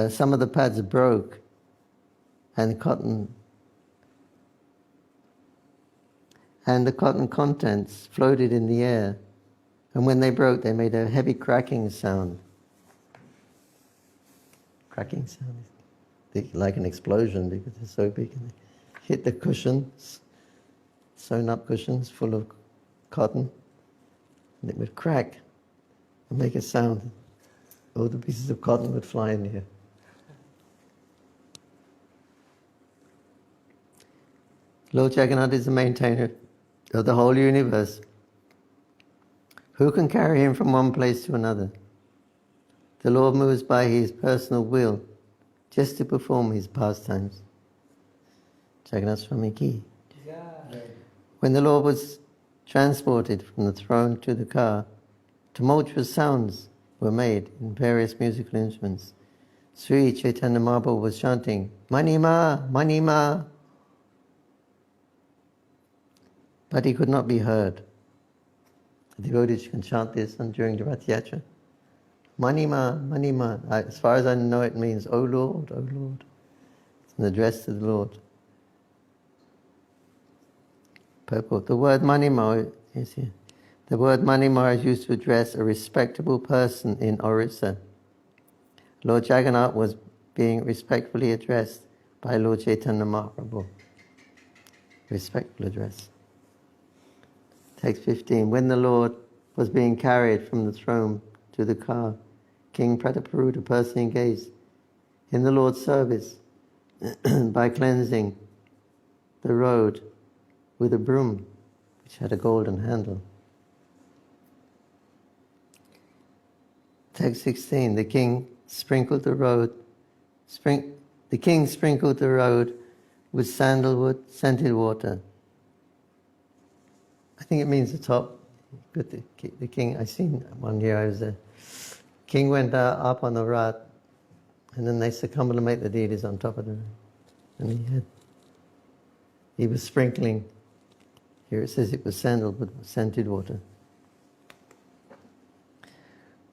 some of the pads broke, and the cotton contents floated in the air. And when they broke, they made a heavy cracking sound. Cracking sound is like an explosion because they're so big. And they hit the cushions, sewn up cushions full of cotton, and it would crack and make a sound. All the pieces of cotton would fly in the air. Lord Jagannath is the maintainer of the whole universe. Who can carry him from one place to another? The Lord moves by his personal will just to perform his pastimes. Jagannath Swami Ki. When the Lord was transported from the throne to the car, tumultuous sounds were made in various musical instruments. Sri Caitanya Mahaprabhu was chanting, Manima, Manima. But he could not be heard. The devotees can chant this during the Rath Yatra. Manima, Manima. As far as I know, it means, O Lord, O Lord. It's an address to the Lord. Purport. The word Manima is here. The word Manima is used to address a respectable person in Orissa. Lord Jagannath was being respectfully addressed by Lord Caitanya Mahaprabhu. Respectful address. Text 15. When the Lord was being carried from the throne to the car, King Prataparuta personally engaged in the Lord's service by cleansing the road with a broom which had a golden handle. Text 16. The king sprinkled the road with sandalwood scented water. I think it means the top. But the king, I seen one year I was there. King went up on the Rath, and then they circumambulate the deities on top of them. And he was sprinkling. Here it says it was sandalwood scented water.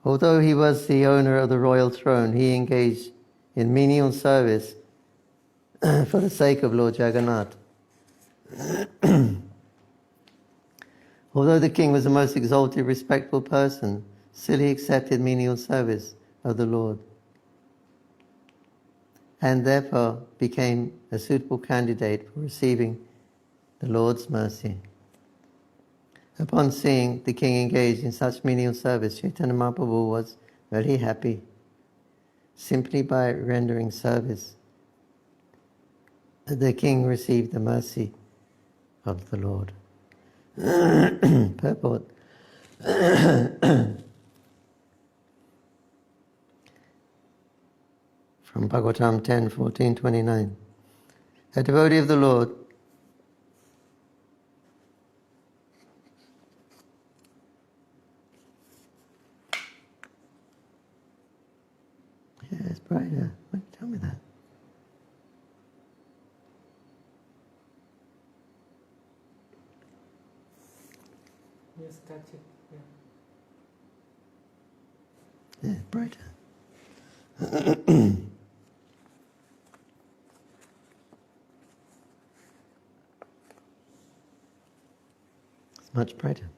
Although he was the owner of the royal throne, he engaged in menial service for the sake of Lord Jagannath. Although the king was the most exalted, respectful person, still he accepted menial service of the Lord, and therefore became a suitable candidate for receiving the Lord's mercy. Upon seeing the king engaged in such menial service, Caitanya Mahaprabhu was very happy. Simply by rendering service, the king received the mercy of the Lord. Purport. From Bhagavatam 10:14-29. A devotee of the Lord it's brighter. Tell me that. Yes, touch it. Yeah, it's brighter. It's much brighter.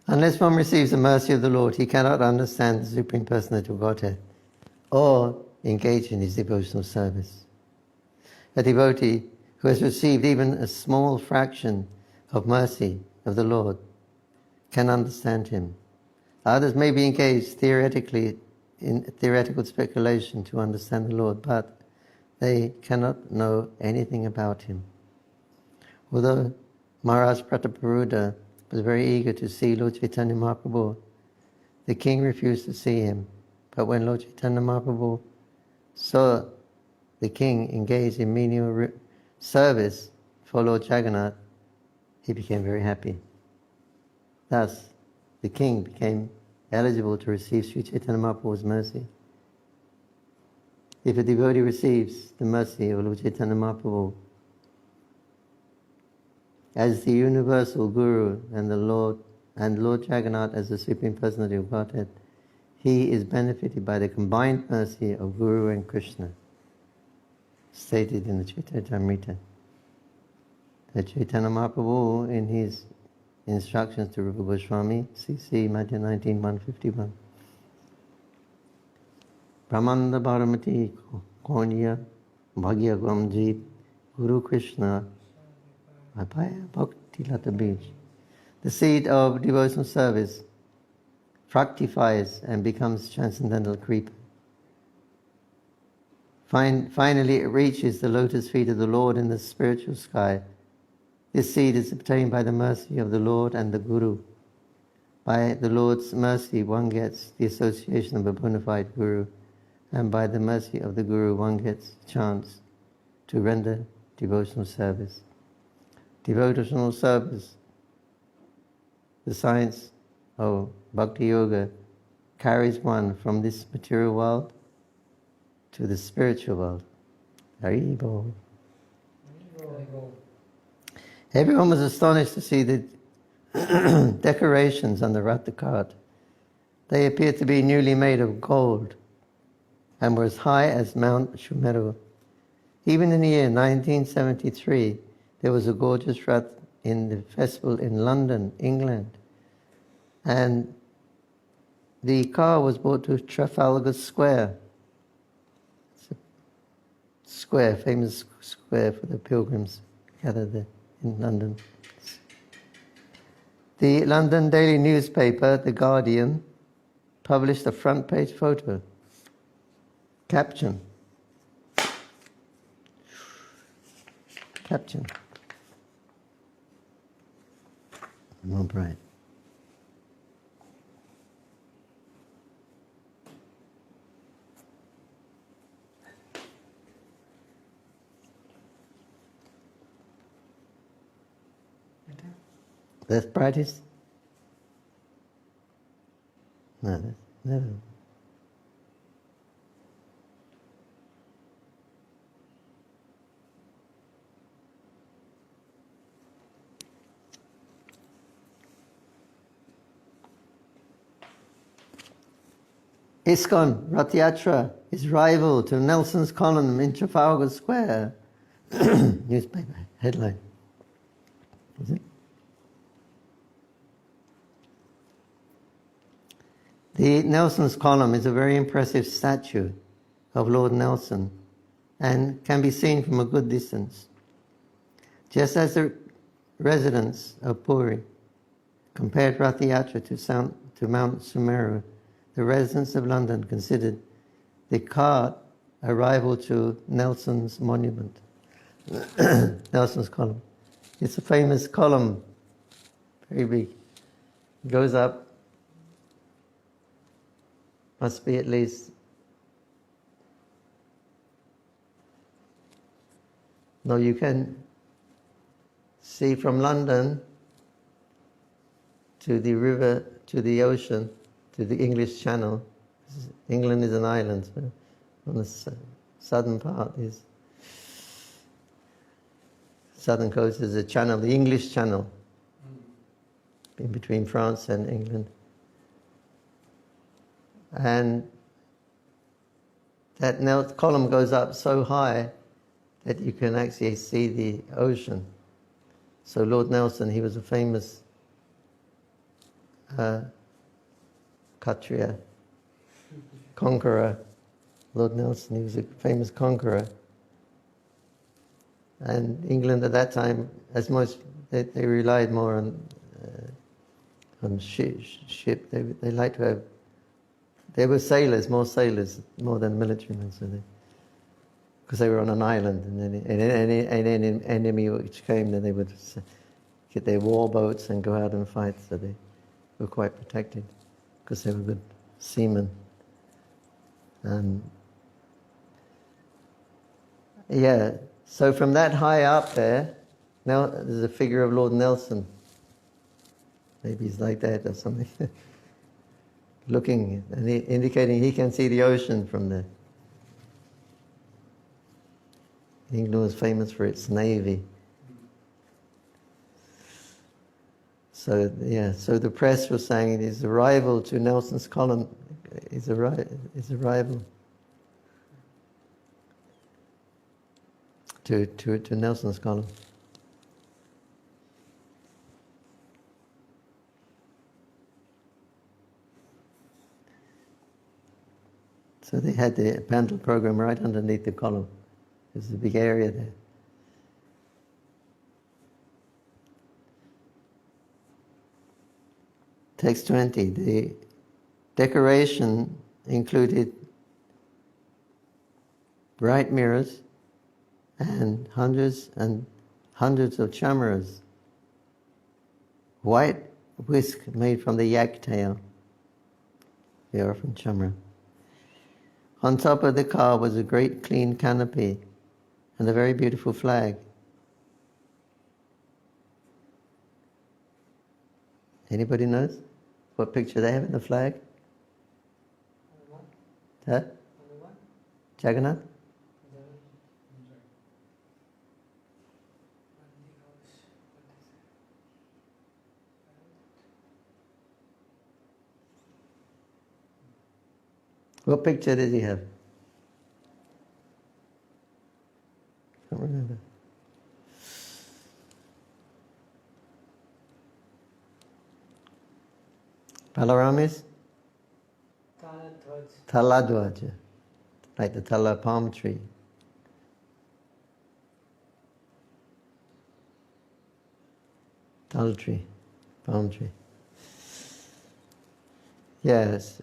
Unless one receives the mercy of the Lord, he cannot understand the Supreme Personality of Godhead or engage in his devotional service. A devotee who has received even a small fraction of mercy of the Lord can understand him. Others may be engaged theoretically in theoretical speculation to understand the Lord, but they cannot know anything about him. Although Maharaj Prataparuddha was very eager to see Lord Caitanya Mahaprabhu, the king refused to see him. But when Lord Caitanya Mahaprabhu saw the king engaged in menial service for Lord Jagannath, he became very happy. Thus, the king became eligible to receive Sri Chaitanya Mahaprabhu's mercy. If a devotee receives the mercy of Lord Chaitanya Mahaprabhu as the universal Guru and Lord Jagannath as the Supreme Personality of Godhead, he is benefited by the combined mercy of Guru and Krishna, stated in the Caitanya Caritamrita. The Chaitanya Mahaprabhu, in his instructions to Rupa Goswami, CC Madhya 19:151. Brahmanda Bharamati Konya Bhagya Gamjit Guru Krishna Abhaya Bhakti Lata Bij. The seed of devotional service fructifies and becomes transcendental creeper. Finally, it reaches the lotus feet of the Lord in the spiritual sky. This seed is obtained by the mercy of the Lord and the Guru. By the Lord's mercy, one gets the association of a bona fide Guru, and by the mercy of the Guru, one gets a chance to render devotional service. Devotional service, the science of Bhakti Yoga, carries one from this material world to the spiritual world. Hari Bol. Everyone was astonished to see the decorations on the Ratha cart. They appeared to be newly made of gold and were as high as Mount Shumeru. Even in the year 1973, there was a gorgeous Rath in the festival in London, England. And the car was brought to Trafalgar Square. It's a square, famous square for the pilgrims gathered there in London. The London daily newspaper, The Guardian, published a front page photo. Caption. More bright. That's brightest? No, that's never. ISKCON Rath Yatra is rival to Nelson's column in Trafalgar Square. Newspaper headline. Is it? The Nelson's column is a very impressive statue of Lord Nelson and can be seen from a good distance. Just as the residents of Puri compared Rath Yatra to Mount Sumeru, the residents of London considered the cart a rival to Nelson's monument. Nelson's column. It's a famous column, very big. It goes up, must be at least you can see from London to the river, to the ocean, to the English Channel. England is an island, so on the southern part is southern coast is a channel, the English Channel, in between France and England. And that column goes up so high that you can actually see the ocean. So Lord Nelson, he was a famous Kshatriya, conqueror. Lord Nelson, he was a famous conqueror. And England at that time, as most, they relied more on ship. They liked to have. They were sailors, more than militarymen, so because they were on an island, and then any enemy which came, then they would get their war boats and go out and fight. So they were quite protected because they were good seamen. Yeah. So from that high up there, now there's a figure of Lord Nelson. Maybe he's like that or something. Looking and indicating he can see the ocean from there. England was famous for its navy. So so the press was saying it is a rival to Nelson's column. Is a rival to Nelson's column. So they had the Pandal program right underneath the column. There's a big area there. Text 20. The decoration included bright mirrors and hundreds of chamaras, white whisk made from the yak tail. They are from chamara. On top of the car was a great clean canopy and a very beautiful flag. Anybody knows what picture they have in the flag? Huh? Jagannath? What picture did he have? Can't remember. Balaramis? Taladwaja. Like the tala palm tree. Tal tree. Palm tree. Yes.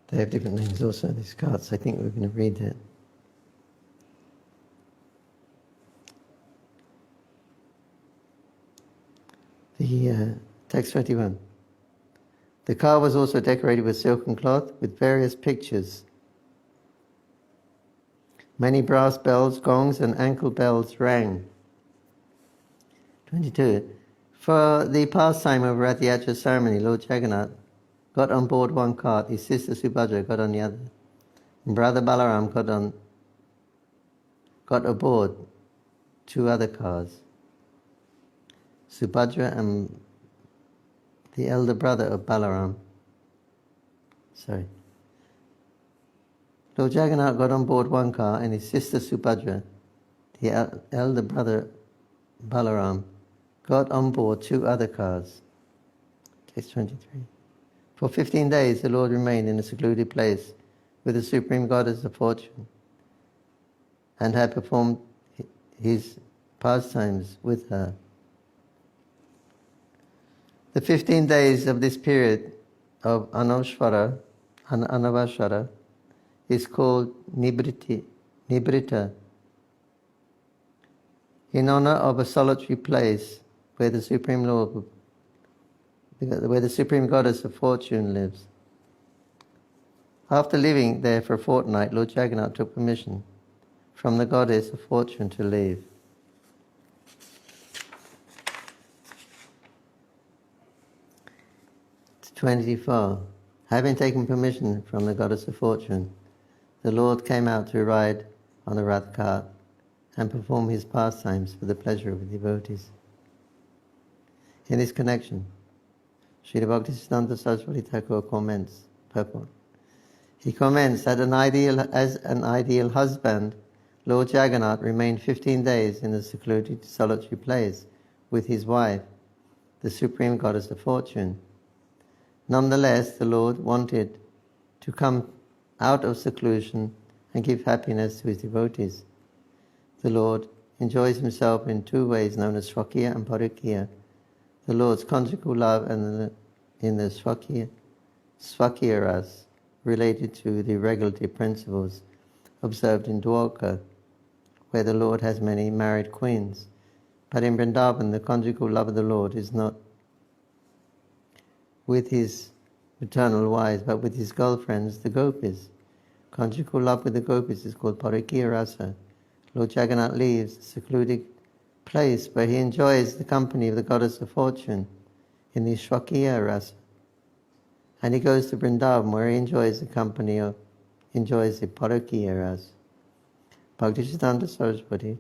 They have different names also, these cards. I think we're going to read that. The text 21. The car was also decorated with silken cloth with various pictures. Many brass bells, gongs and ankle bells rang. 22. For the pastime of Rath Yatra ceremony, Lord Jagannath got on board one cart, his sister Subhadra got on the other. And Brother Balaram got aboard two other cars. Subhadra and the elder brother of Balaram. Sorry. Lord Jagannath got on board one car and his sister Subhadra, the elder brother Balaram, got on board two other cars. Text 23. For 15 days the Lord remained in a secluded place with the Supreme Goddess of Fortune and had performed his pastimes with her. The 15 days of this period of Anavashvara is called Nibrita, in honor of a solitary place where the Supreme Lord, where the Supreme Goddess of Fortune lives. After living there for a fortnight, Lord Jagannath took permission from the Goddess of Fortune to leave. It's 24. Having taken permission from the Goddess of Fortune, the Lord came out to ride on a rath cart and perform his pastimes for the pleasure of the devotees. In this connection, Srila Bhaktisiddhanta Saraswati Thakur comments, purport. He comments that as an ideal husband, Lord Jagannath remained 15 days in a secluded solitary place with his wife, the Supreme Goddess of Fortune. Nonetheless, the Lord wanted to come out of seclusion and give happiness to his devotees. The Lord enjoys himself in two ways known as Swakya and Parakya. The Lord's conjugal love and in the Swakya ras related to the regulative principles observed in Dwarka, where the Lord has many married queens. But in Vrindavan, the conjugal love of the Lord is not with his maternal wives, but with his girlfriends, the gopis. Conjugal love with the gopis is called Parakya rasa. Lord Jagannath leaves a secluded place where he enjoys the company of the Goddess of Fortune in the Swakya rasa. And he goes to Vrindavan where he enjoys the Parakya rasa. Bhaktisiddhanta Saraswati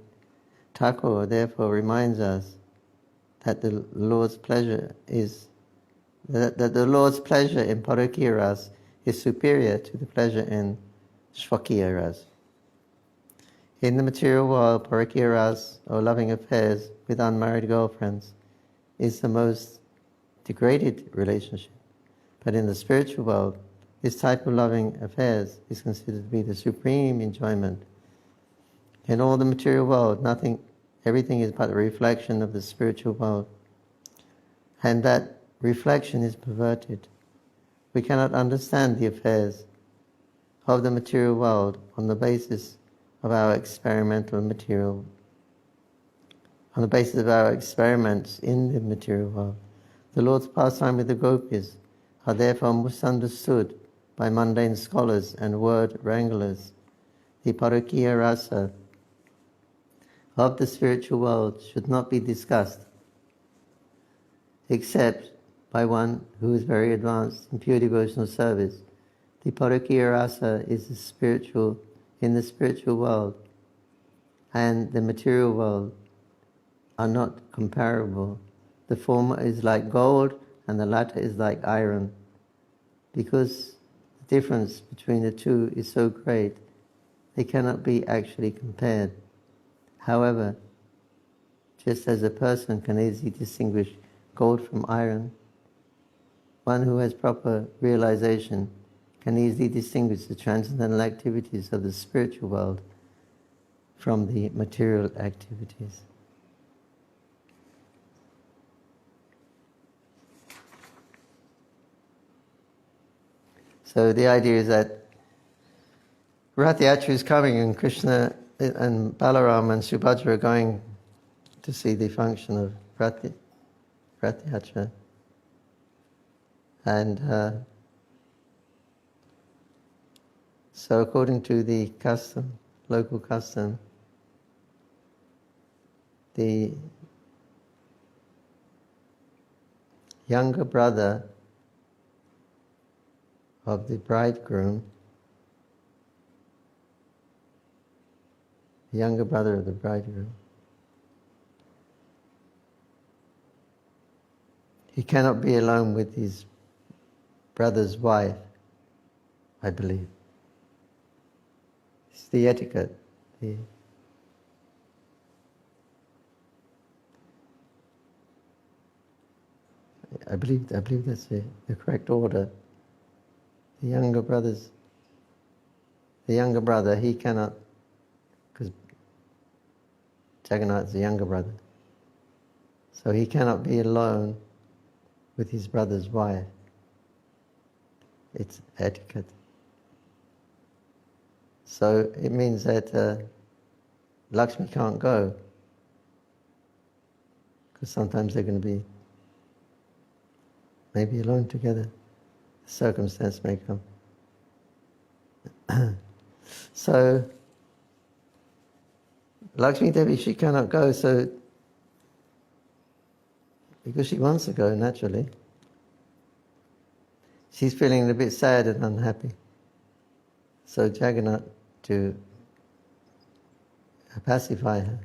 Thakur therefore reminds us that the Lord's pleasure in Parakya rasa is superior to the pleasure in Swakya rasa. In the material world, Parakya rasa, or loving affairs with unmarried girlfriends, is the most degraded relationship. But in the spiritual world, this type of loving affairs is considered to be the supreme enjoyment. In all the material world, everything is but a reflection of the spiritual world. And that reflection is perverted. We cannot understand the affairs of the material world on the basis of our experiments in the material world. The Lord's pastime with the gopis are therefore misunderstood by mundane scholars and word wranglers. The Parakya rasa of the spiritual world should not be discussed except by one who is very advanced in pure devotional service. The Parakya rasa is in the spiritual world, and the material world are not comparable. The former is like gold and the latter is like iron. Because the difference between the two is so great, they cannot be actually compared. However, just as a person can easily distinguish gold from iron, one who has proper realization can easily distinguish the transcendental activities of the spiritual world from the material activities. So the idea is that Rath Yatra is coming and Krishna and Balaram and Subhadra are going to see the function of Rath Yatra. And so according to the local custom, the younger brother of the bridegroom, he cannot be alone with his brother's wife, I believe. It's the etiquette. I believe that's the correct order. The younger brother, he cannot, because Jagannath is the younger brother, so he cannot be alone with his brother's wife. It's etiquette. So it means that Lakshmi can't go, because sometimes they're going to be maybe alone together. A circumstance may come. So Lakshmi Devi, she cannot go, so because she wants to go naturally, she's feeling a bit sad and unhappy. So Jagannath, to pacify her,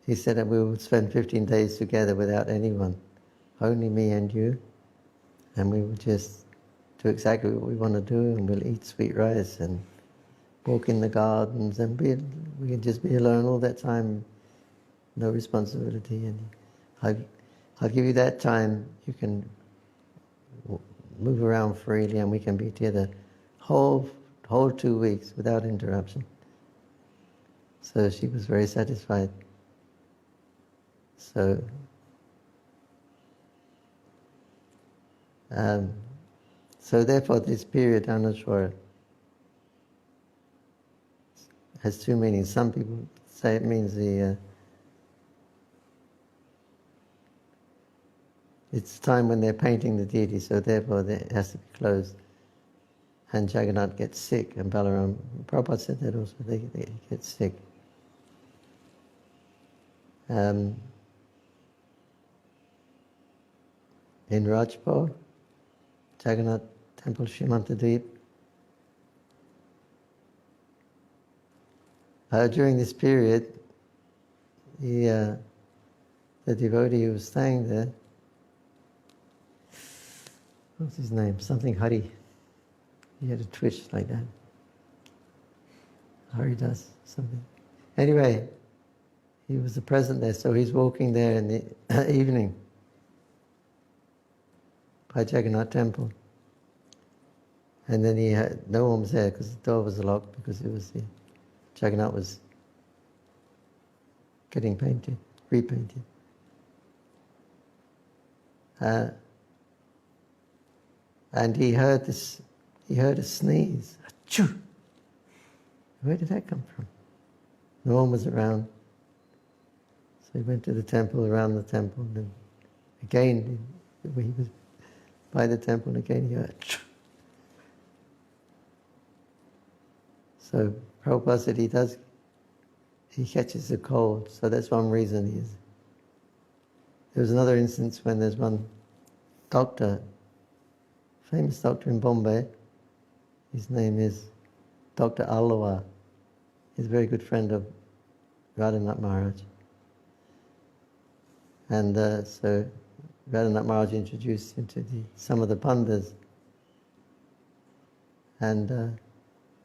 he said that we will spend 15 days together without anyone, only me and you, and we will just do exactly what we want to do, and we'll eat sweet rice and walk in the gardens, and we can just be alone all that time, no responsibility. And I'll give you that time, you can move around freely, and we can be together whole 2 weeks without interruption. So she was very satisfied. So therefore this period, Anuswara, has two meanings. Some people say it means it's time when they're painting the deity, so therefore it has to be closed. And Jagannath gets sick, and Balaram, Prabhupada said that also, they get sick. In Rajpur, Jagannath Temple, Shimantadweep, during this period, the devotee who was staying there, what's his name? Something Hari. He had a twitch like that. Hari does something. Anyway, he was the present there, so he's walking there in the evening by Jagannath Temple. And then no one was there because the door was locked, because it was Jagannath was getting repainted. And he heard a sneeze. Achoo! Where did that come from? No one was around. So he went to the temple, around the temple, and then again, when he was by the temple, and again he heard achoo! So Prabhupada said he catches a cold, so that's one reason There was another instance when there's one doctor, famous doctor in Bombay. His name is Dr. Alwa. He's a very good friend of Radhanath Maharaj. And so Radhanath Maharaj introduced him to some of the pandas. And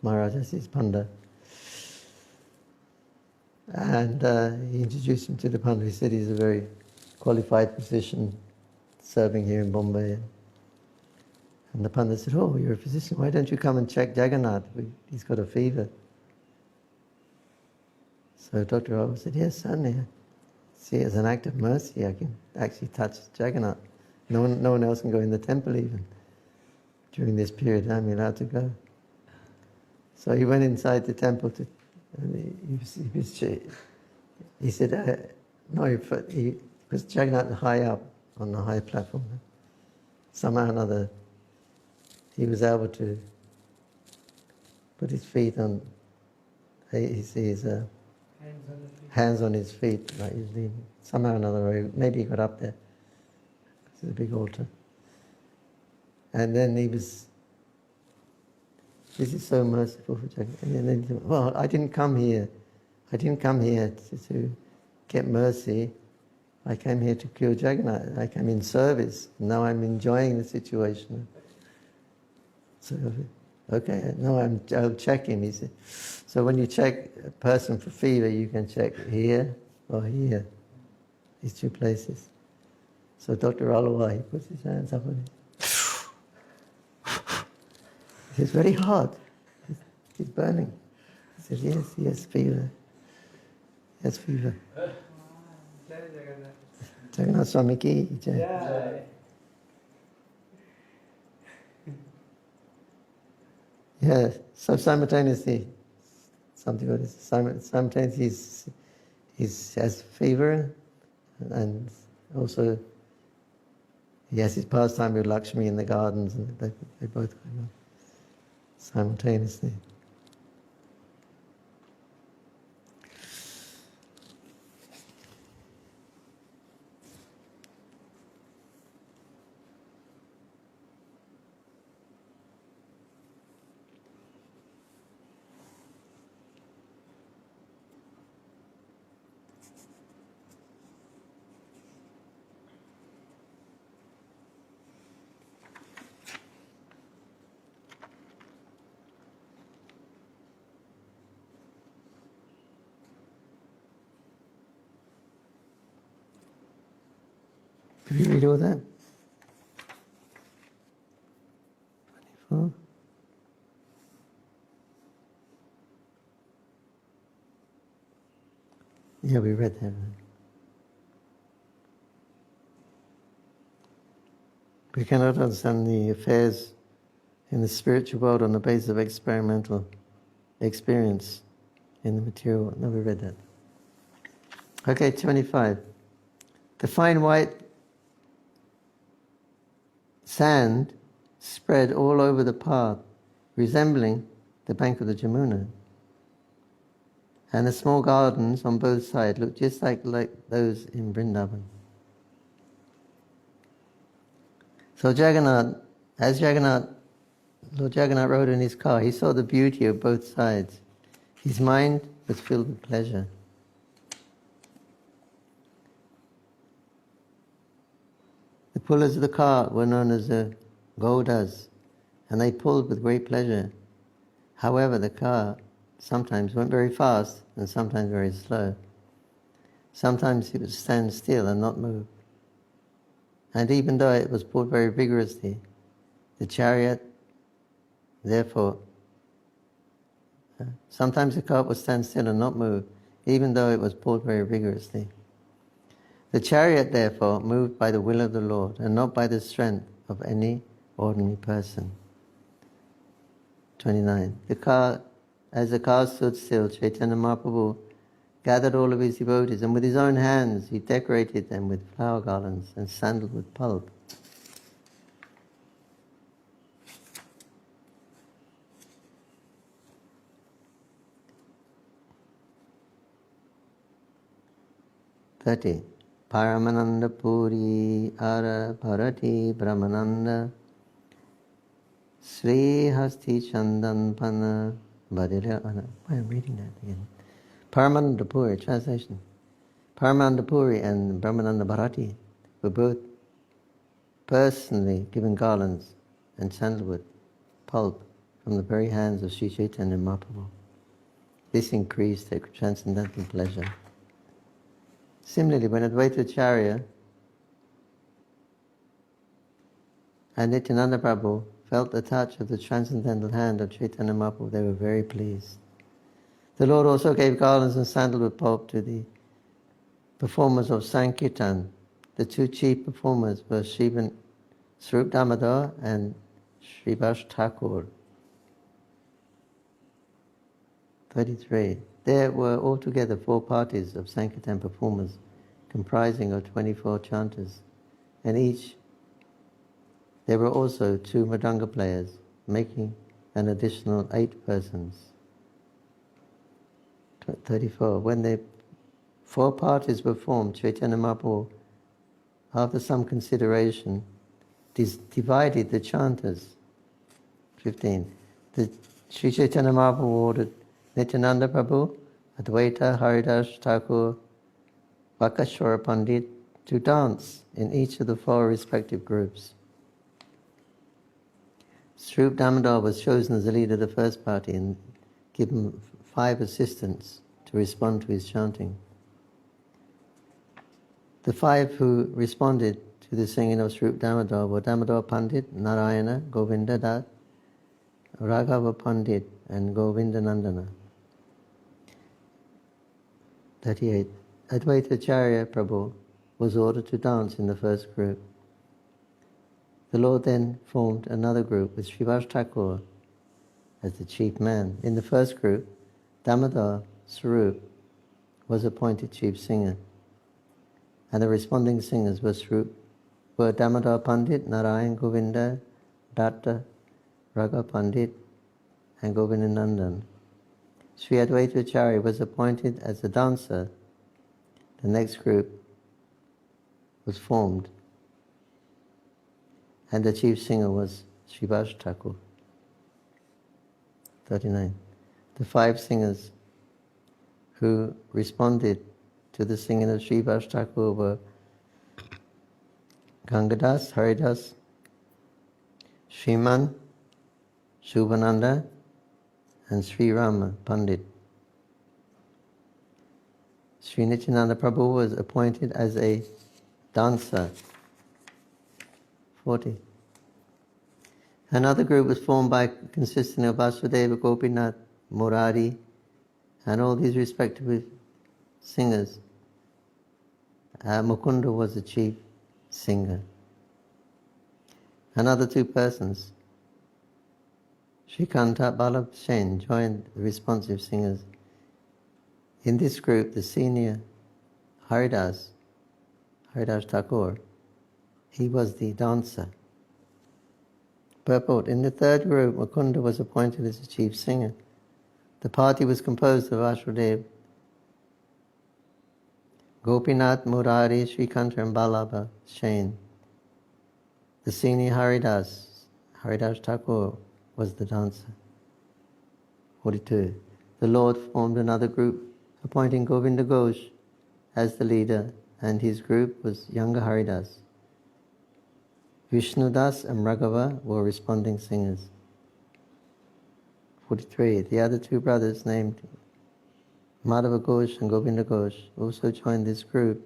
Maharaj is his panda. And he introduced him to the panda. He said he's a very qualified physician serving here in Bombay. And the Pandit said, "Oh, you're a physician, why don't you come and check Jagannath? He's got a fever." So Dr. Rao said, "Yes, certainly. See, as an act of mercy, I can actually touch Jagannath. No one else can go in the temple even. During this period, I'm allowed to go." So he went inside the temple he said, no, because Jagannath high up on the high platform. Somehow or another, he was able to put his feet on, his hands on his feet, like usually. Somehow or another, maybe he got up there. It's a big altar. And then this is so merciful for Jagannath. And then he said, "Well, I didn't come here to get mercy. I came here to cure Jagannath. I came in service. Now I'm enjoying the situation. So, okay, now I'll check him. He said. So when you check a person for fever, you can check here or here. These two places. So Dr. Alawai, he puts his hands up on it. It's very hot. He's burning. He said, yes, he has fever. He has fever. Jagannath Swami ki jai. Yeah. Yeah, so simultaneously, simultaneously he has fever, and also he has his pastime with Lakshmi in the gardens, and they both going on simultaneously. Did you read all that? 24. Yeah, we read that. We cannot understand the affairs in the spiritual world on the basis of experimental experience in the material world. No, we read that. Okay, 25. The fine white sand spread all over the path, resembling the bank of the Jamuna. And the small gardens on both sides looked just like those in Vrindavan. So Lord Jagannath rode in his car, he saw the beauty of both sides. His mind was filled with pleasure. The pullers of the cart were known as the Gaudas, and they pulled with great pleasure. However, the car sometimes went very fast and sometimes very slow. Sometimes it would stand still and not move. And even though it was pulled very vigorously, the chariot, therefore, sometimes the cart would stand still and not move, even though it was pulled very vigorously. The chariot, therefore, moved by the will of the Lord and not by the strength of any ordinary person. 29. As the car stood still, Caitanya Mahaprabhu gathered all of his devotees, and with his own hands he decorated them with flower garlands and sandalwood pulp. Paramananda Puri Ara Bharati Brahmananda Sri Hasti Chandan Pana Badila. Why am I reading that again? Paramananda Puri, translation. Paramananda Puri and Brahmananda Bharati were both personally given garlands and sandalwood pulp from the very hands of Sri Chaitanya Mahaprabhu. This increased their transcendental pleasure. Similarly, when Advaita Acharya and Nityananda Prabhu felt the touch of the transcendental hand of Chaitanya Mahaprabhu, they were very pleased. The Lord also gave garlands and sandalwood pulp to the performers of Sankirtan. The two chief performers were Swarup Damodar and Srivas Thakur. 33. There were altogether 4 parties of Sankirtan performers, comprising of 24 chanters, and there were also 2 Mridanga players, making an additional 8 persons. 34. When the 4 parties were formed, Chaitanya Mahaprabhu, after some consideration, divided the chanters. 15. Sri Chaitanya Mahaprabhu ordered Nityananda Prabhu, Advaita, Haridas Thakur, Vakashwara Pandit, to dance in each of the 4 respective groups. Swarup Damodar was chosen as the leader of the first party and given 5 assistants to respond to his chanting. The 5 who responded to the singing of Swarup Damodar were Damodar Pandit, Narayana, Govinda Dat, Raghava Pandit and Govinda Nandana. 38. Advaita Acharya Prabhu was ordered to dance in the first group. The Lord then formed another group with Srivas Thakur as the chief man. In the first group, Damodar Swarup was appointed chief singer, and the responding singers were Damodar Pandit, Narayan Govinda, Datta, Ragha Pandit, and Govinda Nandan. Sri Advaita Acharya was appointed as the dancer. The next group was formed, and the chief singer was Srivas Thakur. 39. The 5 singers who responded to the singing of Srivas Thakur were Gangadas, Haridas, Shriman, Subhananda, and Sri Rama Pandit. Sri Nityananda Prabhu was appointed as a dancer. 40. Another group was formed consisting of Vasudeva, Gopinath, Murari, and all these respective singers. Mukunda was the chief singer. Another 2 persons, Shrikanta Ballabh Sen, joined the responsive singers. In this group, the senior Haridas Thakur, he was the dancer. Purport. In the third group, Mukunda was appointed as the chief singer. The party was composed of Vasudev, Gopinath, Murari, Srikanta and Ballabha Sen. The senior Haridas Thakur, was the dancer. 42. The Lord formed another group, appointing Govinda Ghosh as the leader, and his group was younger Haridas. Vishnudas and Raghava were responding singers. 43. The other 2 brothers named Madhava Ghosh and Govinda Ghosh also joined this group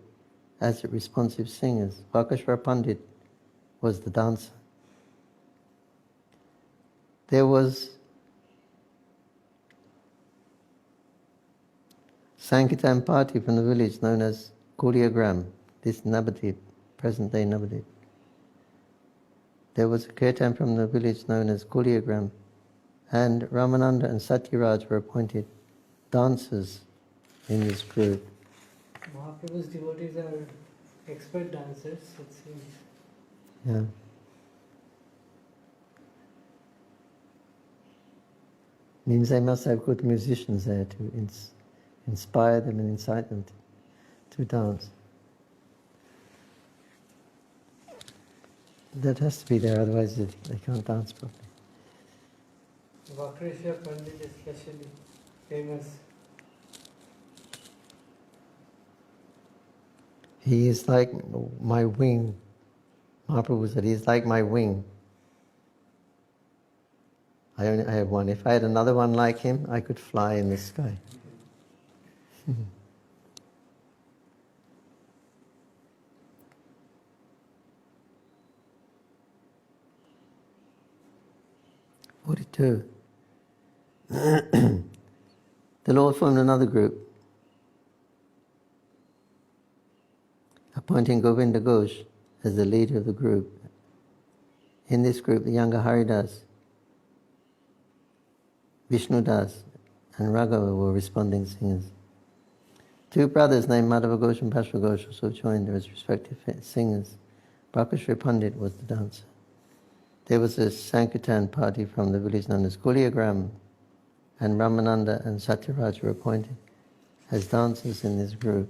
as the responsive singers. Vakashvara Pandit was the dancer. There was Sankirtan party from the village known as Kuliagram, this Navadip, present-day Navadip. There was a kirtan from the village known as Kuliagram, and Ramananda and Satyaraj were appointed dancers in this group. Mahaprabhu's devotees are expert dancers, it seems. Yeah. Means they must have good musicians there to inspire them and incite them to dance. That has to be there, otherwise they can't dance properly. Vakreshwar Pandit especially famous. He is like my wing. Mahaprabhu said, he is like my wing. I have one. If I had another one like him, I could fly in the sky. "42. The Lord formed another group, appointing Govinda Ghosh as the leader of the group. In this group, the younger Haridas, Vishnudas and Raghava were responding singers. 2 brothers named Madhava Ghosh and Bhashva Ghosh also joined as respective singers. Bhakashri Pandit was the dancer. There was a Sankirtan party from the village known as Kuliagram, and Ramananda and Satyaraj were appointed as dancers in this group.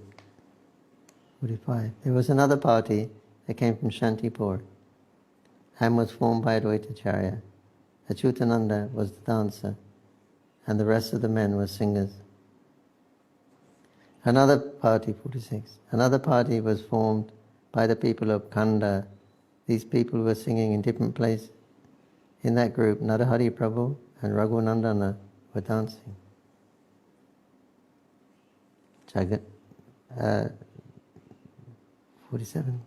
45. There was another party that came from Shantipur and was formed by Advaita Acharya. Achyutananda was the dancer, and the rest of the men were singers. Another party, 46. Another party was formed by the people of Kanda. These people were singing in different places. In that group, Narahari Prabhu and Raghunandana were dancing. 47.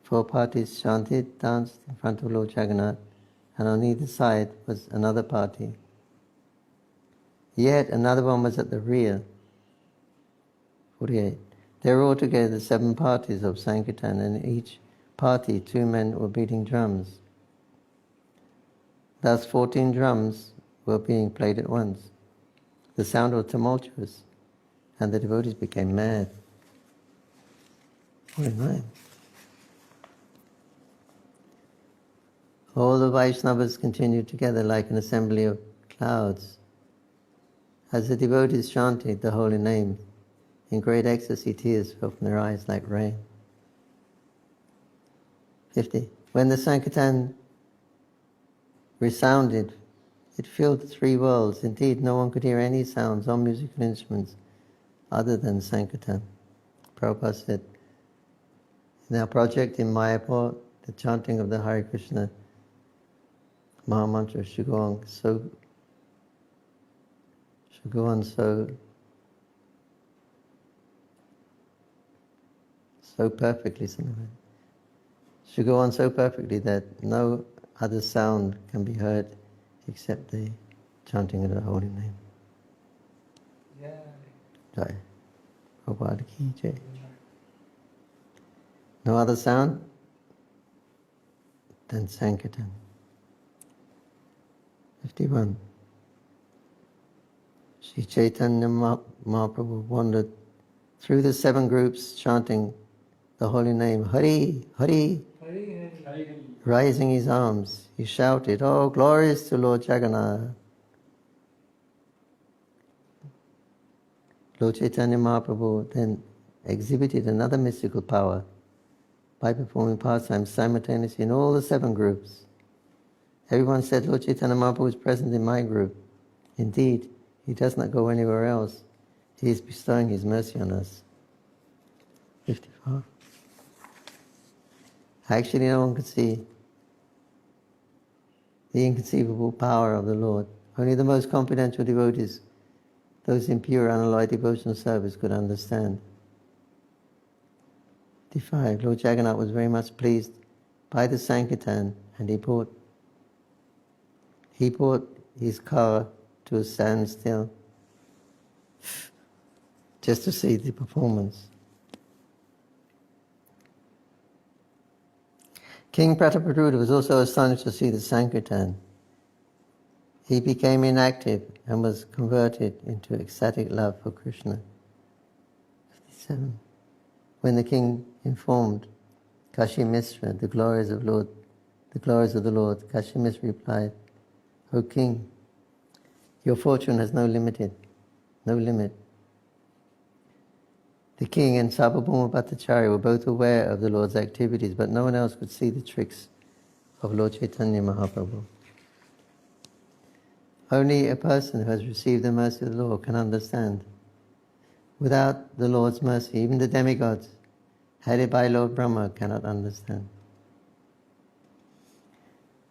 4 parties chanted, danced in front of Lord Jagannath, and on either side was another party. Yet another one was at the rear. 48. There were altogether 7 parties of Sankirtan, and in each party 2 men were beating drums. Thus 14 drums were being played at once. The sound was tumultuous, and the devotees became mad. 49. All the Vaishnavas continued together like an assembly of clouds. As the devotees chanted the holy name, in great ecstasy tears fell from their eyes like rain. 50. When the Sankirtan resounded, it filled the 3 worlds. Indeed, no one could hear any sounds or musical instruments other than Sankirtan. Prabhupada said, in our project in Mayapur, the chanting of the Hare Krishna Mahamantra should go on so perfectly, should go on so perfectly that no other sound can be heard except the chanting of the holy name. Jai. Prabhupada ki jai. No other sound than Sankirtan. 51. Sri Caitanya Mahaprabhu wandered through the 7 groups chanting the holy name, Hari, Hari, Hari, Hari. Raising his arms, he shouted, "Oh, glories to Lord Jagannath." Lord Chaitanya Mahaprabhu then exhibited another mystical power by performing pastimes simultaneously in all the 7 groups. Everyone said, Lord Chaitanya Mahaprabhu is present in my group. Indeed, he does not go anywhere else. He is bestowing his mercy on us. 54. Actually, no one could see the inconceivable power of the Lord. Only the most confidential devotees, those in pure unalloyed devotional service, could understand. 55. Lord Jagannath was very much pleased by the Sankirtan, and he brought his car to a standstill just to see the performance. King Pratapadruta was also astonished to see the Sankirtan. He became inactive and was converted into ecstatic love for Krishna. 57. When the king informed Kashi Mishra the glories of the Lord, Kashi Mishra replied, "O king, your fortune has no limit. The king and Sarvabhauma Bhattacharya were both aware of the Lord's activities, but no one else could see the tricks of Lord Chaitanya Mahaprabhu. Only a person who has received the mercy of the Lord can understand. Without the Lord's mercy, even the demigods, headed by Lord Brahma, cannot understand."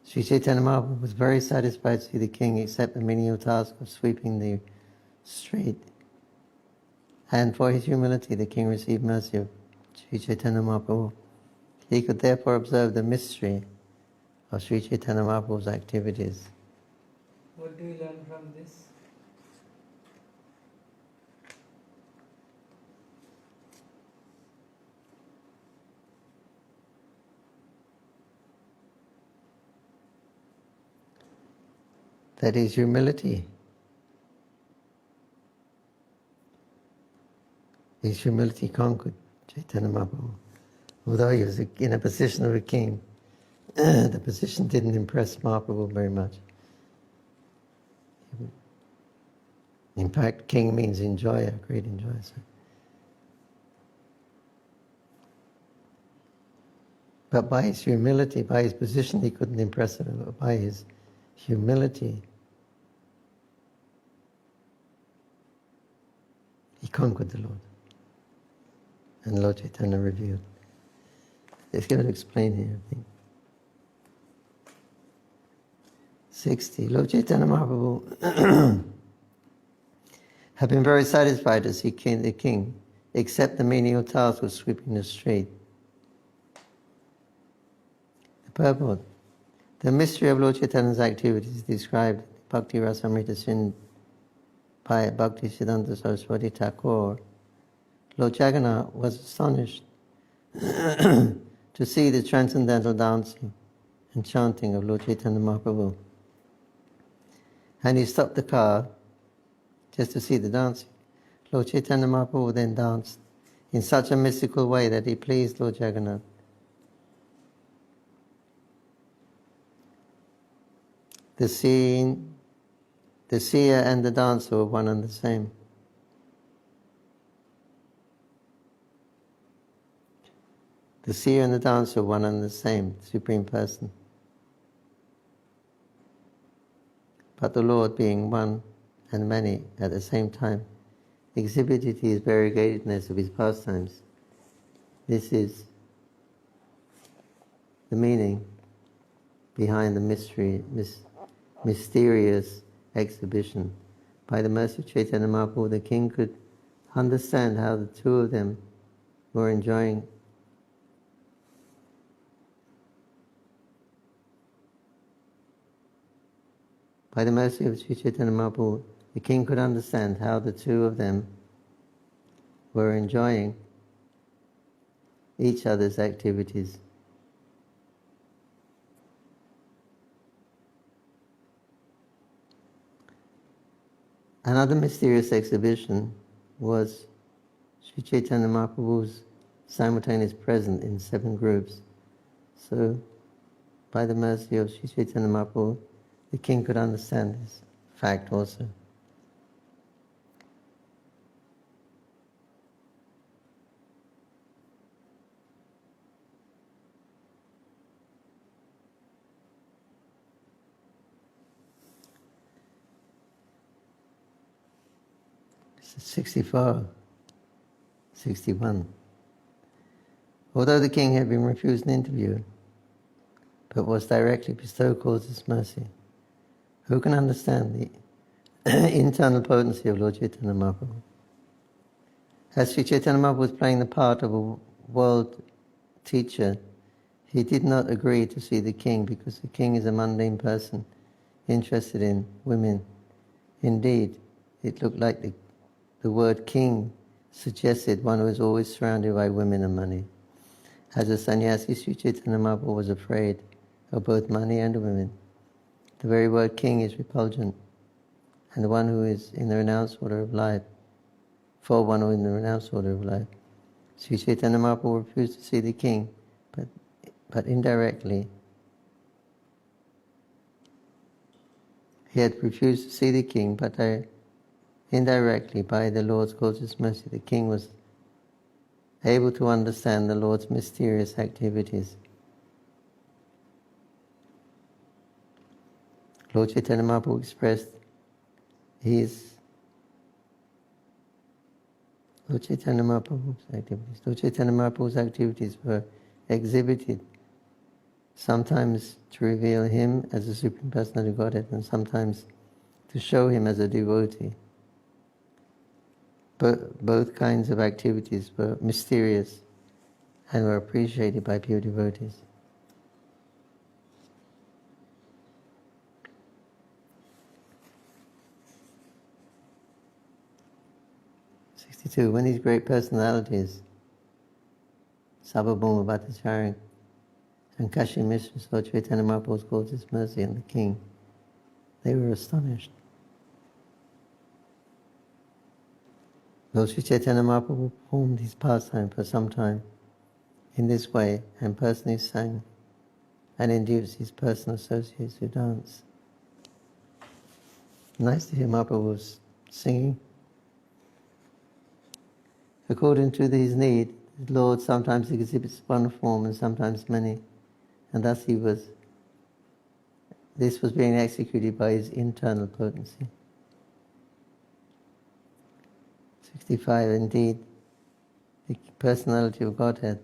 Sri Chaitanya Mahaprabhu was very satisfied to see the king accept the menial task of sweeping the street. And for his humility, the king received mercy of Sri Chaitanya Mahaprabhu. He could therefore observe the mystery of Sri Chaitanya Mahaprabhu's activities. What do you learn from this? That is humility. His humility conquered Chaitanya Mahaprabhu. Although he was in a position of a king, the position didn't impress Mahaprabhu very much. In fact, king means enjoyer, great enjoyer. But by his humility, by his position, he couldn't impress him. But by his humility, he conquered the Lord. and Lord Chaitanya revealed. It's going to explain here, I think. 60. Lord Chaitanya Mahaprabhu had been very satisfied to see the king accept the menial task of sweeping the street. The purport. The mystery of Lord Chaitanya's activities is described in Bhakti Rasamrita Sindhu by Bhakti Siddhanta Saraswati Thakur. Lord Jagannath was astonished to see the transcendental dancing and chanting of Lord Chaitanya Mahaprabhu. And he stopped the car just to see the dancing. Lord Chaitanya Mahaprabhu then danced in such a mystical way that he pleased Lord Jagannath. The seer and the dancer were one and the same. The seer and the dancer were one and the same, Supreme Person. But the Lord, being one and many at the same time, exhibited his variegatedness of his pastimes. This is the meaning behind the mysterious exhibition. By the mercy of Chaitanya Mahaprabhu, the king could understand how the two of them were enjoying By the mercy of Sri Chaitanya Mahaprabhu, the king could understand how the two of them were enjoying each other's activities. Another mysterious exhibition was Sri Chaitanya Mahaprabhu's simultaneous presence in 7 groups. So, by the mercy of Sri Chaitanya Mahaprabhu, the king could understand this fact also. This is 64, 61. Although the king had been refused an interview, but was directly bestowed causeless mercy, who can understand the internal potency of Lord Chaitanya Mahaprabhu? As Sri Chaitanya Mahaprabhu was playing the part of a world teacher, he did not agree to see the king because the king is a mundane person interested in women. Indeed, it looked like the word king suggested one who is always surrounded by women and money. As a sannyasi, Sri Chaitanya Mahaprabhu was afraid of both money and women. The very word king is repulgent, and the one who is in the renounced order of life, for one who is in the renounced order of life. Sri Chaitanya Mahaprabhu refused to see the king, but indirectly, he had refused to see the king, but indirectly, by the Lord's gracious mercy, the king was able to understand the Lord's mysterious activities. Lord Chaitanya Mahaprabhu expressed Lord Chaitanya Mahaprabhu's activities were exhibited sometimes to reveal him as the Supreme Personality of Godhead and sometimes to show him as a devotee. But both kinds of activities were mysterious and were appreciated by pure devotees. When these great personalities, Sarvabhauma Bhattacharya and Kashi Mishra saw Chaitanya Mahaprabhu's gorgeous mercy and the king, they were astonished. Lord Sri Chaitanya Mahaprabhu performed his pastime for some time in this way and personally sang and induced his personal associates to dance. Nice to hear Mahaprabhu was singing. According to his need, the Lord sometimes exhibits one form and sometimes many, and thus this was being executed by his internal potency. 65. Indeed, the personality of Godhead,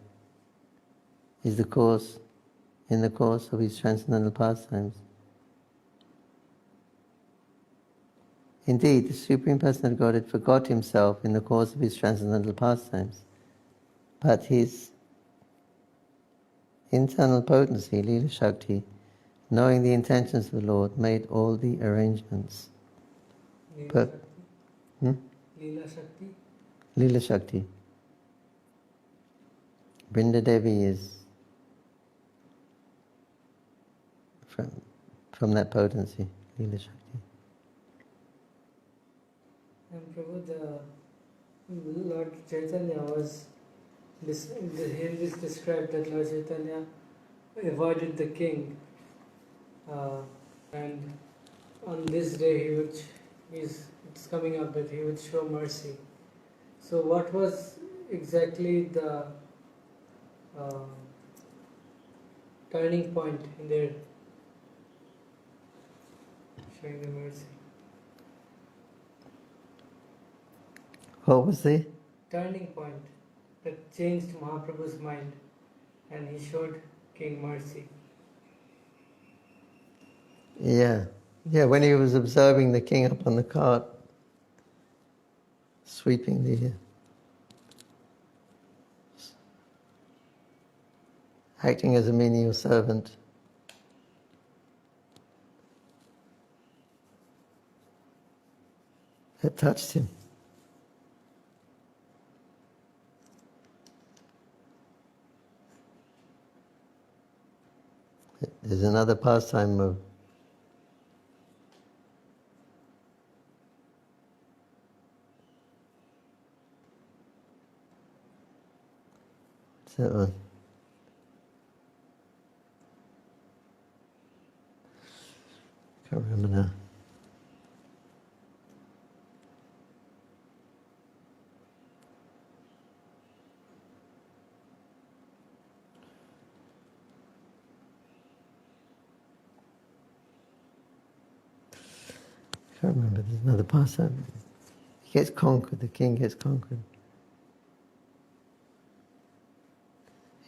is the cause, in the course of his transcendental pastimes. Indeed, the Supreme Personality of Godhead forgot himself in the course of his transcendental pastimes, but his internal potency, Lila Shakti, knowing the intentions of the Lord, made all the arrangements. Lila Shakti? Lila Shakti? Lila Shakti. Brinda Devi is from that potency, Lila Shakti. And Prabhu, the Lord Chaitanya was, here it is described that Lord Chaitanya avoided the king, and on this day it's coming up that he would show mercy. So what was exactly the turning point in their showing the mercy? What was the Turning point that changed Mahaprabhu's mind and he showed King mercy. Yeah, when he was observing the king up on the cart, sweeping the... acting as a menial servant. It touched him. There's another pastime of what's that one? Can't remember now. Can't remember. There's another pastime. He gets conquered. The king gets conquered.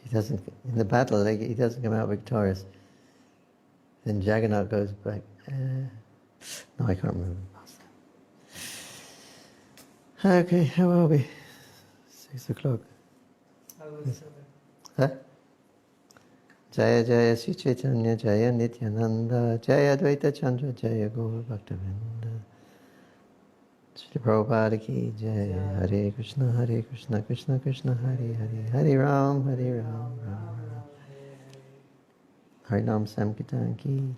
He doesn't in the battle. He doesn't come out victorious. Then Jagannath goes back. No, I can't remember the pastime. Okay, how are we? 6 o'clock. Huh? Jaya Jaya Sri Chaitanya Jaya Nityananda Jaya Advaita Chandra Jaya Gaura Bhaktavinda Shri Prabhupada Ki Jaya. Hare Krishna Krishna Krishna Hare Hare Hare Ram Ram Ram Hare Nam Sankirtan Ki